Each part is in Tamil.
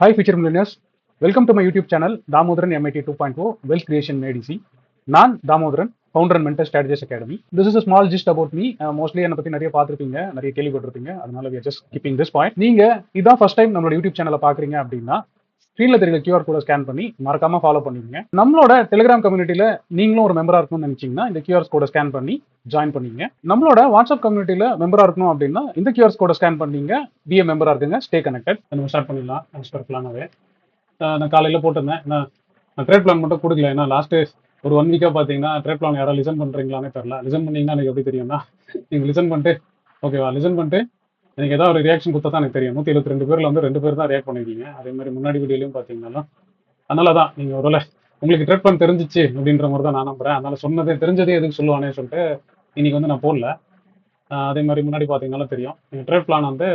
Hi, future millennials. Welcome to my YouTube channel, Damodaran MIT 2.0 Wealth Creation Made Easy. நான் Damodaran, founder and mentor strategist academy. This is a small gist about me. Mostly என்னை பற்றி நிறைய பார்த்துருப்பீங்க, நிறைய கேள்விப்பட்டிருப்பீங்க. அதனால we are just keeping this point. நீங்க இதான் ஃபர்ஸ்ட் டைம் நம்மளோட யூடியூப் சேனலை பார்க்குறீங்க அப்படின்னா ஸ்க்ரீனில் தெரியுற QR கோடை ஸ்கேன் பண்ணி மறக்காம ஃபாலோ பண்ணிக்கங்க. நம்மளோட டெலிகிராம் கம்யூனிட்டியில் நீங்களும் ஒரு மெம்பராக இருக்கணும்னு நினைச்சீங்கன்னா இந்த QR கோடை ஸ்கேன் பண்ணி ஜாயின் பண்ணிங்க. நம்மளோட வாட்ஸ்அப் கம்யூனிட்டியில் மெம்பராக இருக்கணும் அப்படின்னா இந்த QR கோடை ஸ்கேன் பண்ணீங்க, பிஏ மெம்பராக இருக்குங்க, ஸ்டே கனெக்டட். நம்ம ஸ்டார்ட் பண்ணிடலாம் எக்ஸ்பெக்ட்லானவே. நான் காலையில் போட்டிருந்தேன், நான் ட்ரேட் பிளான் மட்டும் கொடுக்கல. ஏன்னா லாஸ்ட்டு ஒரு 1 வீக்காக பார்த்தீங்கன்னா ட்ரேட் பிளான் யாராவது லிசன் பண்ணுறீங்களானே தெரில. லிசன் பண்ணிங்கன்னா எனக்கு எப்படி தெரியும்னா, நீங்கள் லிசன் பண்ணிட்டு ஓகேவா, லிசன் பண்ணிட்டு எனக்கு ஏதாவது ஒரு ரியாக்ஷன் கொடுத்தா தான் எனக்கு தெரியும். 172 பேரில் வந்து 2 பேர் தான் ரியாக்ட் பண்ணிருக்கீங்க. அதே மாதிரி முன்னாடி வீடியோலையும் பார்த்தீங்கன்னா, அதனால தான் நீங்கள் ஒருவேளை உங்களுக்கு ட்ரேட் பிளான் தெரிஞ்சிச்சு அப்படின்ற மாதிரி தான் நான் நம்புறேன். அதனால சொன்னதே தெரிஞ்சதே எதுக்கு சொல்லுவானே சொல்லிட்டு இன்னைக்கு வந்து நான் போடல. அதே மாதிரி முன்னாடி பார்த்தீங்கன்னாலும் தெரியும், நீங்கள் ட்ரேட் பிளான் வந்து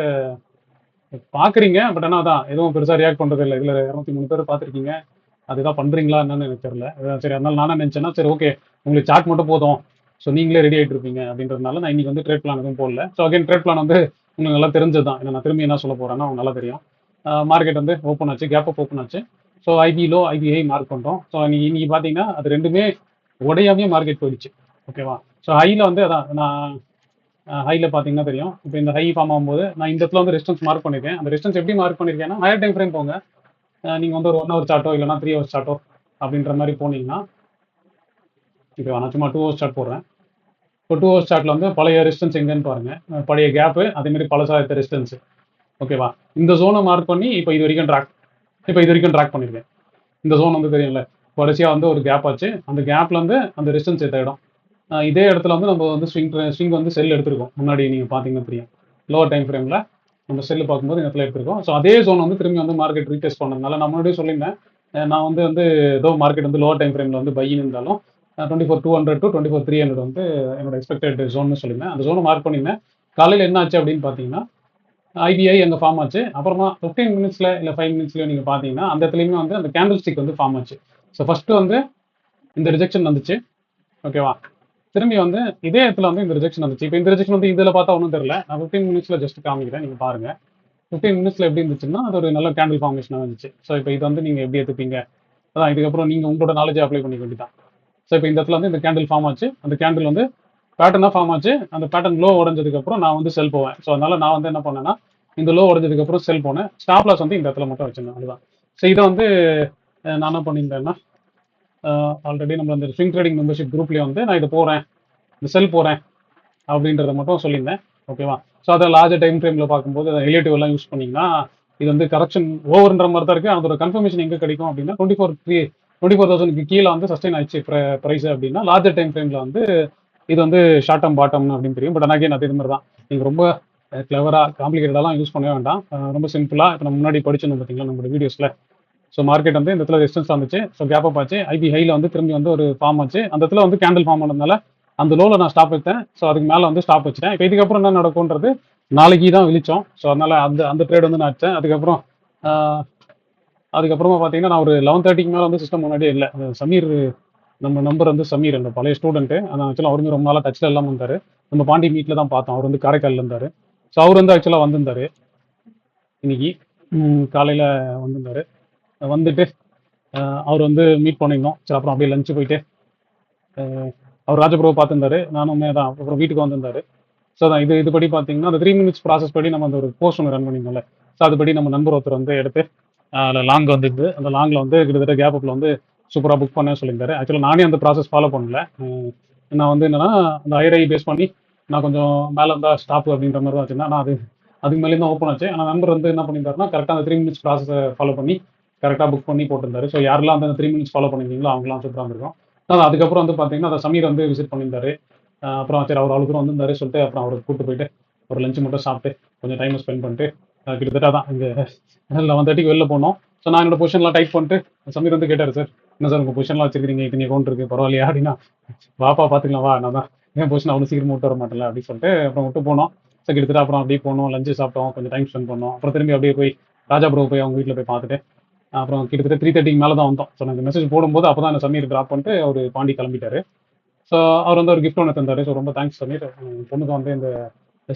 பார்க்குறீங்க. பட் ஆனால் தான் எதுவும் பெருசாக ரியாக்ட் பண்ணுறது இல்லை. இதில் 203 பேர் பார்த்துருக்கீங்க, அதுதான் பண்ணுறீங்களா என்னன்னு எனக்கு தெரியல. சரி, அதனால நானே நினச்சேன்னா சரி ஓகே, உங்களுக்கு சார்ட் மட்டும் போதும், ஸோ நீங்களே ரெடி ஆகிட்டு இருப்பீங்க அப்படின்றதுனால நான் இன்னைக்கு வந்து ட்ரேட் பிளான் எதுவும் போடல. ஸோ அகைன் ட்ரேட் பிளான் வந்து உங்களுக்கு நல்லா தெரிஞ்சது தான். ஏன்னா நான் திரும்பி என்ன சொல்ல போகிறேன்னா உங்களுக்கு நல்லா தெரியும். மார்க்கெட் வந்து ஓப்பன் ஆச்சு, கேப் அப் ஓப்பன் ஆச்சு. So IP low IBI mark பண்ணுறோம். ஸோ இன்னைக்கு பார்த்தீங்கன்னா அது ரெண்டுமே உடையாமே மார்க்கெட் போயிடுச்சு. ஓகேவா. ஸோ ஹையில் வந்து அதான் நான் ஹையில் பார்த்தீங்கன்னா தெரியும். இப்போ இந்த ஹை ஃபார்ம் ஆகும்போது நான் இந்த இடத்துல வந்து ரெசிஸ்டன்ஸ் மார்க் பண்ணியிருக்கேன். அந்த ரெசிஸ்டன்ஸ் எப்படி மார்க் பண்ணியிருக்கேன்னா, ஹையர் டைம் ஃப்ரேம் போங்க. நீங்கள் வந்து ஒரு 1 ஹவர் சார்ட்டோ இல்லைனா 3 ஹவர்ஸ் சார்ட்டோ அப்படின்ற மாதிரி போனீங்கன்னா, இப்போ நான் சும்மா 2 ஹவர்ஸ் சார்ட் போடுறேன். இப்போ 2 ஹவர்ஸ் சார்ட்டில் வந்து பழைய ரெசிஸ்டன்ஸ் எங்கேன்னு பாருங்கள், பழைய கேப்பு, அதேமாதிரி பழசாயத்த ரெசிஸ்டன்ஸ். ஓகேவா. இந்த ஜோனை மார்க் பண்ணி இப்போ இது வரைக்கும் ட்ராக் பண்ணியிருக்கேன். இந்த ஜோன் வந்து தெரியும்ல, வரிசையாக வந்து ஒரு கேப் ஆச்சு. அந்த கேப்பில் வந்து அந்த ரெசிஸ்டன்ஸ் ஏற்ற இடம். இதே இடத்துல வந்து நம்ம வந்து ஸ்விங் வந்து செல் எடுத்திருக்கோம். முன்னாடி நீங்கள் பார்த்தீங்கன்னா தெரியும், லோவர் டைம் ஃப்ரேமில் நம்ம செல்லு பார்க்கும்போது இந்த இடத்துல எடுத்திருக்கோம். ஸோ அதே ஜோன் வந்து திரும்பி வந்து மார்க்கெட் ரீடெஸ்ட் பண்ணதுனால நான் முன்னாடியே சொல்லியிருந்தேன், நான் வந்து ஏதோ மார்க்கெட் வந்து லோவர் டைம் ஃப்ரேமில் வந்து பையின்னு இருந்தாலும் 24,200 to 24,300 வந்து என்னோட எக்ஸ்பெக்டட் ஜோன்னு சொல்லியிருந்தேன். அந்த ஜோனை மார்க் பண்ணியிருந்தேன். காலையில் என்ன ஆச்சு அப்படின்னு பார்த்தீங்கன்னா, ஐபிஐ அங்கே ஃபார்ம் ஆச்சு. அப்புறமா 15 மினிட்ஸில் இல்லை 5 மினிட்ஸ்லையோ நீங்கள் பார்த்தீங்கன்னா அந்த இடத்துலையுமே வந்து அந்த கேண்டில் ஸ்டிக் வந்து ஃபார்ம் ஆச்சு. ஸோ ஃபஸ்ட்டு வந்து இந்த ரிஜெக்ஷன் வந்துச்சு. ஓகேவா. திரும்பி வந்து இதே இடத்துல வந்து இந்த ரிஜெக்ஷன் வந்துச்சு. இப்போ இந்த ரிஜெக்ஷன் வந்து இதில் பார்த்தா ஒன்றும் தெரியல. நான் 15 மினிட்ஸில் ஜஸ்ட் காமிக்கிறேன், நீங்கள் பாருங்கள். 15 மினிட்ஸில் எப்படி இருந்துச்சுன்னா அது ஒரு நல்ல கேண்டில் ஃபார்மேஷனாக இருந்துச்சு. ஸோ இப்போ இது வந்து நீங்கள் எப்படி எடுத்துப்பீங்க, அதான் இதுக்கப்புறம் நீங்கள் உங்களோட நாலேஜை அப்ளை பண்ணிக்க வேண்டியதான். ஸோ இப்போ இந்த இடத்துல வந்து இந்த கேண்டில் ஃபார்ம் ஆச்சு. அந்த கேண்டில் வந்து பேட்டர்னாக ஃபார்ம் ஆச்சு. அந்த பேட்டர்ன் லோ உடஞ்சதுக்கப்புறம் நான் வந்து செல் போவேன். ஸோ அதனால நான் வந்து என்ன பண்ணேன்னா, இந்த லோ உடஞ்சதுக்கப்புறம் செல் போனேன். ஸ்டாப் லாஸ் வந்து இந்த இடத்துல மட்டும் வச்சிருந்தேன், அதுதான். ஸோ இதை வந்து நான் என்ன பண்ணியிருந்தேன்னா, ஆல்ரெடி நம்ம அந்த ஸ்விங் ட்ரேடிங் மெம்பர்ஷிப் குரூப்லேயே வந்து நான் இதை போகிறேன், இந்த செல் போகிறேன் அப்படின்றத மட்டும் சொல்லியிருந்தேன். ஓகேவா. ஸோ அதை லார்ஜர் டைம் ஃப்ரேமில் பார்க்கும்போது ரிலேட்டிவ் எல்லாம் யூஸ் பண்ணிங்கன்னா இது வந்து கரெக்ஷன் ஓவர்ன்ற மாதிரி தான் இருக்குது. அதோட கன்ஃபர்மேஷன் எங்கே கிடைக்கும் அப்படின்னா 24,000 கீழே வந்து சஸ்டைன் ஆயிடுச்சு ப்ரைஸ் அப்படின்னா லார்ஜர் டைம் ஃப்ரேமில் வந்து இது வந்து ஷார்ட் டர்ம் பாட்டம் அப்படின்னு தெரியும். பட் ஆனால் அது மாதிரி தான். நீங்கள் ரொம்ப கிளவராக காம்ப்ளிகேட்டடாலாம் யூஸ் பண்ணவே வேண்டாம். ரொம்ப சிம்பிளாக இப்போ நம்ம முன்னாடி படிச்சிருந்தோம் பார்த்தீங்களா நம்மளோட வீடியோஸில். ஸோ மார்க்கெட் வந்து இந்த இடத்துல ரெசிஸ்டன்ஸ் வந்துச்சு. ஸோ கேப் அப் ஆச்சு. ஐபி ஹையில் வந்து திரும்பி வந்து ஒரு ஃபார்ம் ஆச்சு. அந்த இடத்துல வந்து கேண்டில் ஃபார்ம் ஆனதுனால அந்த லோவில் நான் ஸ்டாப் வச்சேன். ஸோ அதுக்கு மேலே வந்து ஸ்டாப் வச்சுட்டேன். இப்போ இதுக்கப்புறம் என்ன நடக்கும்ன்றது நாளைக்கு தான் விழிச்சோம். ஸோ அதனால் அந்த ட்ரேட் வந்து நான் வச்சேன். அதுக்கப்புறமா பார்த்தீங்கன்னா நான் ஒரு 11:30க்கு மேலே வந்து சிஸ்டம் முன்னாடியே இல்லை. சமீர், நம்ம நம்பர் வந்து சமீர், அந்த பழைய ஸ்டூடெண்ட்டு. அதான் ஆக்சுவலாக அவருமே ரொம்ப நாளாக டச்சில் இல்லாமல் இருந்தார். நம்ம பாண்டி மீட்டில் தான் பார்த்தோம். அவர் வந்து காரைக்காலில் இருந்தார். ஸோ அவர் வந்து ஆக்சுவலாக வந்திருந்தார் இன்னைக்கு காலையில் வந்திருந்தார். வந்துட்டு அவர் வந்து மீட் பண்ணியிருந்தோம். சரி, அப்புறம் அப்படியே லஞ்சு போயிட்டு அவர் ராஜபுரவை பார்த்துருந்தாரு. நானுமே தான் அப்புறம் வீட்டுக்கு வந்திருந்தாரு. ஸோ அதான் இதுபடி பார்த்தீங்கன்னா அந்த 3 மினிட்ஸ் ப்ராசஸ் படி நம்ம அந்த ஒரு போஸ்ட் ஒன்று ரன் பண்ணியிருந்தோம்ல. ஸோ அதுபடி நம்ம நண்பர் ஒருத்தர் வந்து எடுத்து அதில் லாங் வந்துருந்து அந்த லாங்கில் வந்து கிட்டத்தட்ட கேப் அப்பில் வந்து சூப்பராக புக் பண்ண சொல்லியிருந்தாரு. ஆக்சுவலாக நானே அந்த ப்ராசஸ் ஃபாலோ பண்ணல. நான் வந்து என்னன்னா அந்த ஐரை பேஸ் பண்ணி நான் கொஞ்சம் மேலே இருந்தால் ஸ்டாப் அப்படின்ற மாதிரி தான் வச்சுருந்தேன். ஆனால் அதுக்கு மேலே தான் ஓப்பன் ஆச்சு. ஆனால் நம்பர் வந்து என்ன பண்ணியிருந்தாருன்னா கரெக்டாக அந்த 3 மினிட்ஸ் ப்ராசஸை ஃபாலோ பண்ணி கரெக்டாக புக் பண்ணி போட்டிருந்தாரு. ஸோ யாரெல்லாம் அந்த 3 மினிட்ஸ் ஃபாலோ பண்ணியிருந்தீங்களோ அவங்களாம் சூப்பராக இருந்திருக்கும். அதுக்கப்புறம் வந்து பார்த்தீங்கன்னா அதை சமீர் வந்து விசிட் பண்ணியிருந்தாரு. அப்புறம் சரி அவர் அவ்வளோ வந்திருந்தாரு சொல்லிட்டு அப்புறம் அவரை கூப்பிட்டு போயிட்டு ஒரு லஞ்சு மட்டும் சாப்பிட்டு கொஞ்சம் டைம் ஸ்பெண்ட் பண்ணிட்டு கிட்டத்தட்ட தான் இங்கே 11:30க்கு வெளில போனோம். ஸோ நான் என்னோட பொசிஷன்லாம் டைப் பண்ணிட்டு சமீர் வந்து கேட்டார், சார் என்ன சார் உங்கள் பொசிஷன்லாம் வச்சிருக்கீங்க, இத்தனை அக்கௌண்ட் இருக்குது பரவாயில்லையா அப்படின்னா, வாப்பா பார்த்துக்கலாம் வா, நான் தான் என் பொசிஷன் அவ்வளோ சீக்கிரம் விட்டு வர மாட்டேன் அப்படின்னு சொல்லிட்டு அப்புறம் விட்டு போனோம். ஸோ கிட்டத்தட்ட அப்புறம் அப்படியே போனோம், லஞ்சு சாப்பிட்டோம், கொஞ்சம் டைம் ஸ்பெண்ட் பண்ணோம். அப்புறம் திரும்பி அப்படியே போய் ராஜாபுரம் போய் அவங்க வீட்டில் போய் பார்த்துட்டு அப்புறம் கிட்டத்தட்ட 3:30க்கு மேலே தான் வந்தோம். ஸோ நாங்கள் மெசேஜ் போடும்போது அப்போ தான் சமீர் ட்ராப் பண்ணிட்டு அவர் பாண்டி கிளம்பிட்டாரு. ஸோ அவர் வந்து ஒரு கிஃப்ட் ஒன்று தந்தார். ஸோ ரொம்ப தேங்க்ஸ் சமீர். பொண்ணுக்கு வந்து இந்த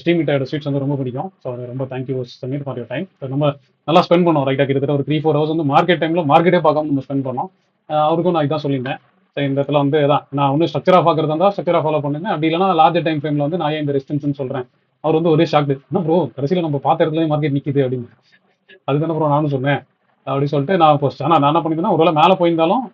ஸ்டீம் இட்டாயோட ஸ்வீட்ஸ் வந்து ரொம்ப பிடிக்கும். ஸோ அது ரொம்ப thank you Sameer for your time. So நம்ம நல்லா ஸ்பெண்ட் பண்ணோம் ரைட்டாக, கிட்டத்தட்ட ஒரு 3-4 ஹவர்ஸ் வந்து மார்க்கெட் டைமில் மார்க்கெட்டே பார்க்காம நம்ம ஸ்பெண்ட் பண்ணோம். அவருக்கும் நான் இதான் சொல்லியிருந்தேன். ஸோ இந்த இடத்துல வந்து தான் நான் ஒன்றும் ஸ்ட்ரக்சராக பார்க்குறதா இருந்தால் ஸ்ட்ரக்சராக ஃபாலோ பண்ணுங்க, அப்படி இல்லைனா லார்ஜர் டைம் ஃப்ரேமில் வந்து நான் ஏன் இந்த ரெசிஸ்டன்ஸ்னு சொல்கிறேன். அவர் வந்து ஒரே ஷாக்கு, என்ன ப்ரோ கடைசியில் நம்ம பார்த்த இடத்துல மார்க்கெட் நிற்கிது அப்படின்னு. அதுதானே ப்ரோ நானும் சொன்னேன் அப்படின்னு சொல்லிட்டு நான் போஸ்ட். ஆனால் நான் என்ன பண்ணியிருந்தேன்னா, ஒருவேளை மேலே போயிருந்தாலும்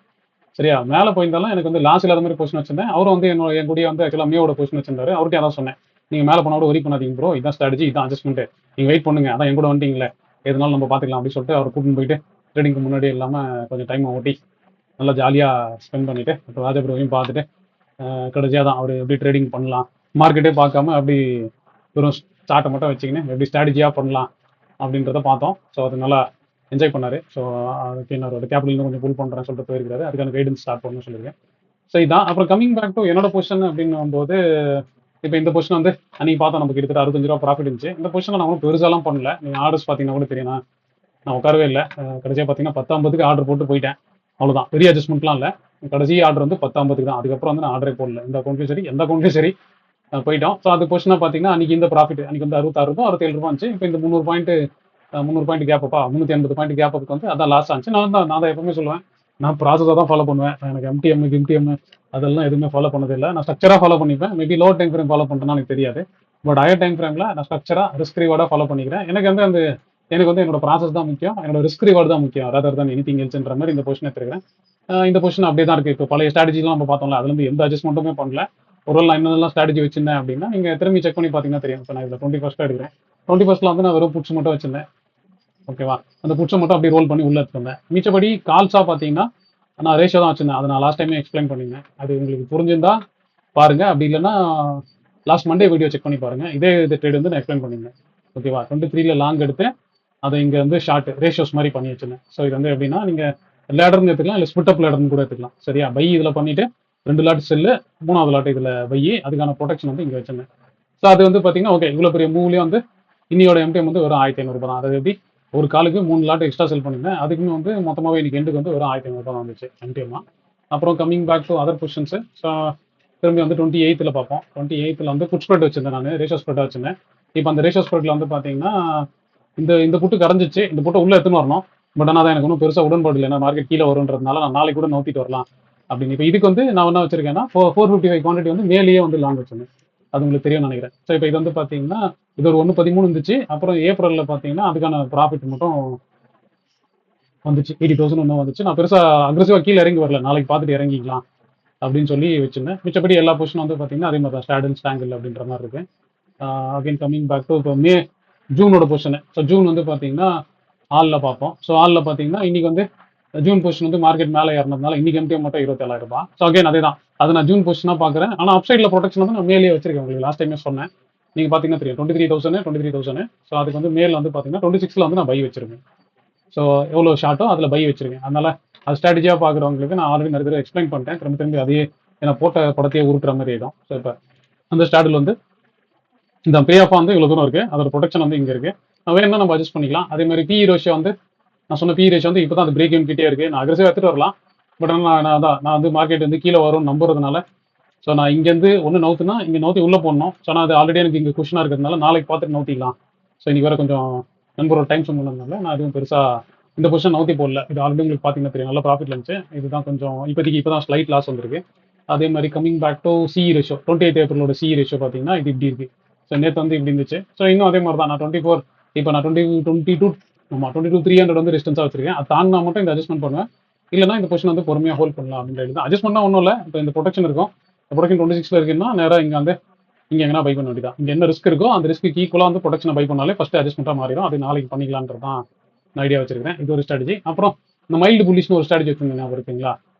சரியா, மேலே போயிருந்தாலும் எனக்கு வந்து லாஸ் இல்லாத மாதிரி பொசிஷன் வச்சிருந்தேன். அவரும் வந்து என் கூடயே வந்து ஆக்சுவலாக மியோட பொசிஷன் வச்சிருந்தாரு. அவர்கிட்ட அதான் சொன்னேன், நீங்கள் மேலே போனோட ஒரி பண்ணாதீங்க ப்ரோ, இதான் ஸ்ட்ராட்டஜி, இதான் அட்ஜஸ்ட்மெண்ட், நீங்கள் வெயிட் பண்ணுங்க, அதான் என் கூட வந்துட்டீங்களே, எதுனாலும் நம்ம பார்த்துக்கலாம் அப்படின்னு சொல்லிட்டு அவர் கூட்டின்னு போயிட்டு ட்ரேடிங்க்கு முன்னாடி இல்லாமல் கொஞ்சம் டைமை ஓட்டி நல்லா ஜாலியாக ஸ்பெண்ட் பண்ணிவிட்டு அப்புறம் ராஜபுரவையும் பார்த்துட்டு கடைசியாக தான் அவர் எப்படி ட்ரேடிங் பண்ணலாம், மார்க்கெட்டே பார்க்காம அப்படி வெறும் ஸ்டார்ட்டை மட்டும் வச்சுக்கின்னு எப்படி ஸ்ட்ராட்டஜியாக பண்ணலாம் அப்படின்றத பார்த்தோம். ஸோ அது நல்லா என்ஜாய் பண்ணார். ஸோ அதுக்கு என்னோட கேபிட்டல் கொஞ்சம் புல் பண்ணுறேன்னு சொல்லிட்டு போயிருக்காரு. அதுக்கான கைடன்ஸ் ஸ்டார்ட் பண்ணணும்னு சொல்லியிருக்கேன். ஸோ இதான். அப்புறம் கமிங் பேக் டு என்னோட பொசிஷன் அப்படின்னும் போது, இப்போ இந்த பொசிஷன் வந்து அன்றைக்கி பார்த்தோம் நமக்கு கிட்டத்தட்ட 65 ரூபா ப்ராஃபிட் இருந்துச்சு. இந்த பொசிஷனில் நான் ஒன்றும் பெருசாலாம் பண்ணல. நீங்கள் ஆர்டர்ஸ் பார்த்தீங்கன்னா கூட தெரியும், நான் உட்காரவே இல்லை. கடைசியாக பார்த்தீங்கன்னா 10:50க்கு ஆர்டர் போட்டு போயிட்டேன், அவ்வளோதான். பெரிய அட்ஜஸ்ட்மெண்ட்லாம் இல்லை. கடைசி ஆர்டர் வந்து 10:50க்கு தான். அதுக்கப்புறம் வந்து நான் ஆர்டரே போடல, இந்த அக்கௌண்ட்லையும் சரி எந்த அக்கௌண்ட்லையும் சரி போயிட்டோம். ஸோ அது பொசிஷனாக பார்த்தீங்கன்னா அன்றைக்கி இந்த ப்ராஃபிட் அன்றைக்கி வந்து 66 ரூபா 67 ரூபா இருந்துச்சு. இப்போ இந்த 300 பாயிண்ட் கேப் அப்பா 380 பாயிண்ட் கேப் அப்புக்கு வந்து அதான் லாஸ் ஆச்சு. நான் தான் எப்பவுமே சொல்லுவேன், நான் ப்ராசஸாக தான் ஃபாலோ பண்ணுவேன். எனக்கு எம்டிஎம் அதெல்லாம் எதுவுமே ஃபாலோ பண்ணதில்லை. நான் ஸ்ட்ரக்சராக ஃபாலோ பண்ணிப்பேன். Maybe low time frame follow பண்ணுறேன்னா எனக்கு தெரியாது. பட் ஹையர் டைம் ஃப்ரேமில் நான் ஸ்ட்ரக்சராக ரிஸ்க் ரிவார்டாக ஃபாலோ பண்ணிக்கிறேன். எனக்கு வந்து என்னோட ப்ராசஸ் தான் முக்கியம், என்னோட ரிஸ்க் ரிவார்டு தான் முக்கியம், ரதர் தான் எனிதிங் எல்ஸ்ன்ற மாதிரி இந்த பொசிஷன் எடுத்துக்கிறேன். இந்த பொசிஷன் அப்படியே தான் இருக்குது. இப்போ பழைய ஸ்ட்ராட்டஜிலாம் நம்ம பார்த்தோம்ல, அதுலேருந்து எந்த அட்ஜஸ்ட்மெண்ட்டுமே பண்ணல. ஒருவேளை நான் இன்னும் ஸ்ட்ராட்டஜி வச்சிருந்தேன் அப்படின்னா நீங்கள் திரும்பி செக் பண்ணி பார்த்தீங்கன்னா தெரியும். இப்போ நான் இதில் 21 எடுக்கிறேன். 21 வந்து நான் வெறும் புட்ஸ் மட்டும் வச்சிருந்தேன், ஓகேவா. அந்த புட்ஸை மட்டும் அப்படியே ரோல் பண்ணி உள்ளே எடுத்துருந்தேன். மிச்சப்படி கால்ஸாக பார்த்தீங்கன்னா நான் ரேஷியோ தான் வச்சிருந்தேன். அதை நான் லாஸ்ட் டைமே எக்ஸ்பிளைன் பண்ணியிருந்தேன். அது உங்களுக்கு புரிஞ்சிருந்தா பாருங்கள், அப்படி இல்லைன்னா லாஸ்ட் மண்டே வீடியோ செக் பண்ணி பாருங்கள். இதே ட்ரேட் வந்து நான் எக்ஸ்பிளைன் பண்ணியிருந்தேன், ஓகேவா. 23ல லாங் எடுத்து அதை இங்கே வந்து ஷார்ட் ரேஷியோஸ் மாதிரி பண்ணி வச்சிருந்தேன். ஸோ இது வந்து எப்படின்னா நீங்கள் லேடர்னு எடுத்துக்கலாம், இல்லை ஸ்பிட் அப் லேடர்னு கூட எடுத்துக்கலாம், சரியா. பை இதில் பண்ணிவிட்டு 2 லாட் செல்லு, 3வது லாட் இதில் பை, அதுக்கான ப்ரொடெக்ஷன் வந்து இங்கே வச்சிருந்தேன். ஸோ அது வந்து பார்த்தீங்கன்னா ஓகே, இவ்வளோ பெரிய மூவ்லேயும் வந்து இன்னியோட எம்டிஎம் வந்து வெறும் 1500 ரூபா தான். அது எப்படி ஒரு காலுக்கு 3 லாட் எக்ஸ்ட்ரா செல் பண்ணியிருந்தேன். அதுக்குமே வந்து மொத்தமாகவே இன்னைக்கு எண்டுக்கு வந்து வெறும் 1500 ரூபா வந்துச்சு எம்டிஎம். அப்புறம் coming back to other positions. So திரும்பி வந்து 28ல் பார்ப்போம். 28ல் வந்து புட் ஸ்ப்ரெட் வச்சிருந்தேன், நான் ரேஷியோ ஸ்ப்ரெட்டாக வச்சிருந்தேன். இப்போ அந்த ரேஷியோ ஸ்ப்ரெட்டில் வந்து பார்த்தீங்கன்னா இந்த புட்டு கரைஞ்சிச்சு, இந்த புட்டை உள்ளே எடுத்துன்னு வரணும். பட் ஆனால் தான் எனக்கு ஒன்றும் பெருசாக உடன்பாடு இல்லை, ஏன்னா மார்க்கெட் கீழே வருன்றதுனால நான் நாளைக்கு கூட நோத்திட்டு வரலாம் அப்படின்னு. இப்போ இதுக்கு வந்து நான் என்ன வச்சிருக்கேன்னா 455 குவான்டிட்டி வந்து மேலேயே வந்து லாங் வச்சிருந்தேன், அது உங்களுக்கு தெரியும் நினைக்கிறேன். ஸோ இப்போ இது வந்து பார்த்தீங்கன்னா இது ஒரு 1.13 இருந்துச்சு. அப்புறம் ஏப்ரலில் பார்த்தீங்கன்னா அதுக்கான ப்ராஃபிட் மட்டும் வந்துச்சு, 80,000 ஒன்றும் வந்துச்சு. நான் பெருசாக அக்ரெசிவாக கீழே இறங்கி வரல, நாளைக்கு பார்த்துட்டு இறங்கிக்கலாம் அப்படின்னு சொல்லி வச்சிருந்தேன். மிச்சப்படி எல்லா பொசிஷனும் வந்து பார்த்தீங்கன்னா அதே மாதிரி தான், ஸ்டாடில் ஸ்டாங்கிள் அப்படின்ற மாதிரி இருக்கு. அகைன் கமிங் பேக் டு இப்போ ஜூனோட பொசிஷனு. ஸோ ஜூன் வந்து பார்த்தீங்கன்னா ஆளில் பார்ப்போம். ஸோ ஆளில் பார்த்தீங்கன்னா இன்னைக்கு வந்து ஜூன் பொசிஷன் வந்து மார்க்கெட் மேலே ஏறினதுனால இன்னைக்கு எம்டிஎம் மட்டும் 27,000 ரூபாய். ஸோ அகைன் அதே தான், அது நான் ஜூன் பொசிஷனாக பார்க்குறேன். ஆனால் அப்சைடில் ப்ரொடெக்ஷன் வந்து நான் மேலேயே வச்சிருக்கேன், உங்களுக்கு லாஸ்ட் டைமே சொன்னேன். நீங்கள் பார்த்தீங்கன்னா தெரியும் 23,000. ஸோ அதுக்கு வந்து மேல் வந்து பார்த்தீங்கன்னா 26ல் வந்து நான் பை வச்சிருக்கேன். ஸோ எவ்வளோ ஷார்ட்டோ அதில் பை வச்சிருக்கேன். அதனால அது ஸ்ட்ராட்டஜியாக பார்க்குறவங்களுக்கு நான் ஆல்ரெடி நிறைய தடவை எக்ஸ்பிளைன் பண்ணிட்டேன். திரும்பி அதையே ஏன்னா போட்ட படத்தையே உருட்டுற மாதிரி ஆகிடும். ஸோ இப்போ அந்த ஸ்டாடில் வந்து இந்த பே ஆஃபாக வந்து இவ்வளோ தூரம் இருக்குது, அதோட ப்ரொடெக்ஷன் வந்து இங்கே இருக்குது. வேணும்னா நம்ம அட்ஜஸ்ட் பண்ணிக்கலாம். அதே மாதிரி பி ரேஷியோ வந்து நான் சொன்ன பி ரேஷியோ வந்து இப்போ தான் அந்த பிரேக் இன் கிட்டே இருக்குது. நான் அக்ரெசிவாக எடுத்துகிட்டு வரலாம். பட் ஆனால் நான் வந்து மார்க்கெட் வந்து கீழே வரும்னு நம்புறதுனால ஸோ நான் இங்கேருந்து ஒன்று நவுத்துனா இங்கே நவுத்தி உள்ளே போடணும். ஸோ நான் அது ஆல்ரெடி எனக்கு இங்கே குஷனாக இருக்கிறதுனால நாளைக்கு பார்த்துட்டு நவுத்திக்கலாம். ஸோ இன்றைக்கி வேறு கொஞ்சம் நண்பரோட டைம் சொன்னதுனால நான் எதுவும் பெருசாக இந்த பொசிஷன் நவுத்தி போடல. இது ஆல்ரெடி உங்களுக்கு பார்த்தீங்கன்னா தெரியும், நல்ல ப்ராஃபிட் இருந்துச்சு. இதுதான் கொஞ்சம் இப்போதைக்கு இப்போ தான் ஸ்லைட் லாஸ் வந்திருக்கு. அதே மாதிரி coming back to C ratio, 28 ஏப்ரலோட சி ரேஷியோ பார்த்தீங்கன்னா இது இப்படி இருக்குது. ஸோ நேற்று வந்து இப்படி இருந்துச்சு. ஸோ இன்னும் அதே மாதிரி தான், நான் 24 இப்போ நான் 22,300 வந்து ரெசிஸ்டன்ஸாக வச்சிருக்கேன். அது தாண்டினா மட்டும் இந்த அட்ஜஸ்ட்மெண்ட் பண்ணுவேன், இல்லைனா இந்த பொசிஷன் வந்து பொறுமையாக ஹோல்ட் பண்ணலாம் அப்படின்றது தான். அட்ஜஸ்ட்மெண்ட்னா ஒன்றும் இல்லை, இப்போ இந்த ப்ரொடெக்ஷன் இருக்கும், இந்த ப்ரொடெக்ஷன் 26ல் இருக்குன்னா நேராக இங்கே வந்து இங்கே எங்கன்னா பை பண்ண வேண்டியதான். இங்கே என்ன ரிஸ்க் இருக்கோ அந்த ரிஸ்க்கு ஈக்குவலாக வந்து ப்ரொடெக்ஷனை பை பண்ணாலே ஃபஸ்ட்டு அட்ஜஸ்ட்மெண்ட்டாக மாறிடும். அது நாளைக்கு பண்ணிக்கலான்றது தான் நான் ஐடியா வச்சிருக்கேன். இது ஒரு ஸ்ட்ராட்டஜி. அப்புறம் இந்த மைல்டு புல்லிஷ்னு ஒரு ஸ்ட்ராட்டஜி வச்சிருந்தேன், ஞாபகம் இருக்குங்களா.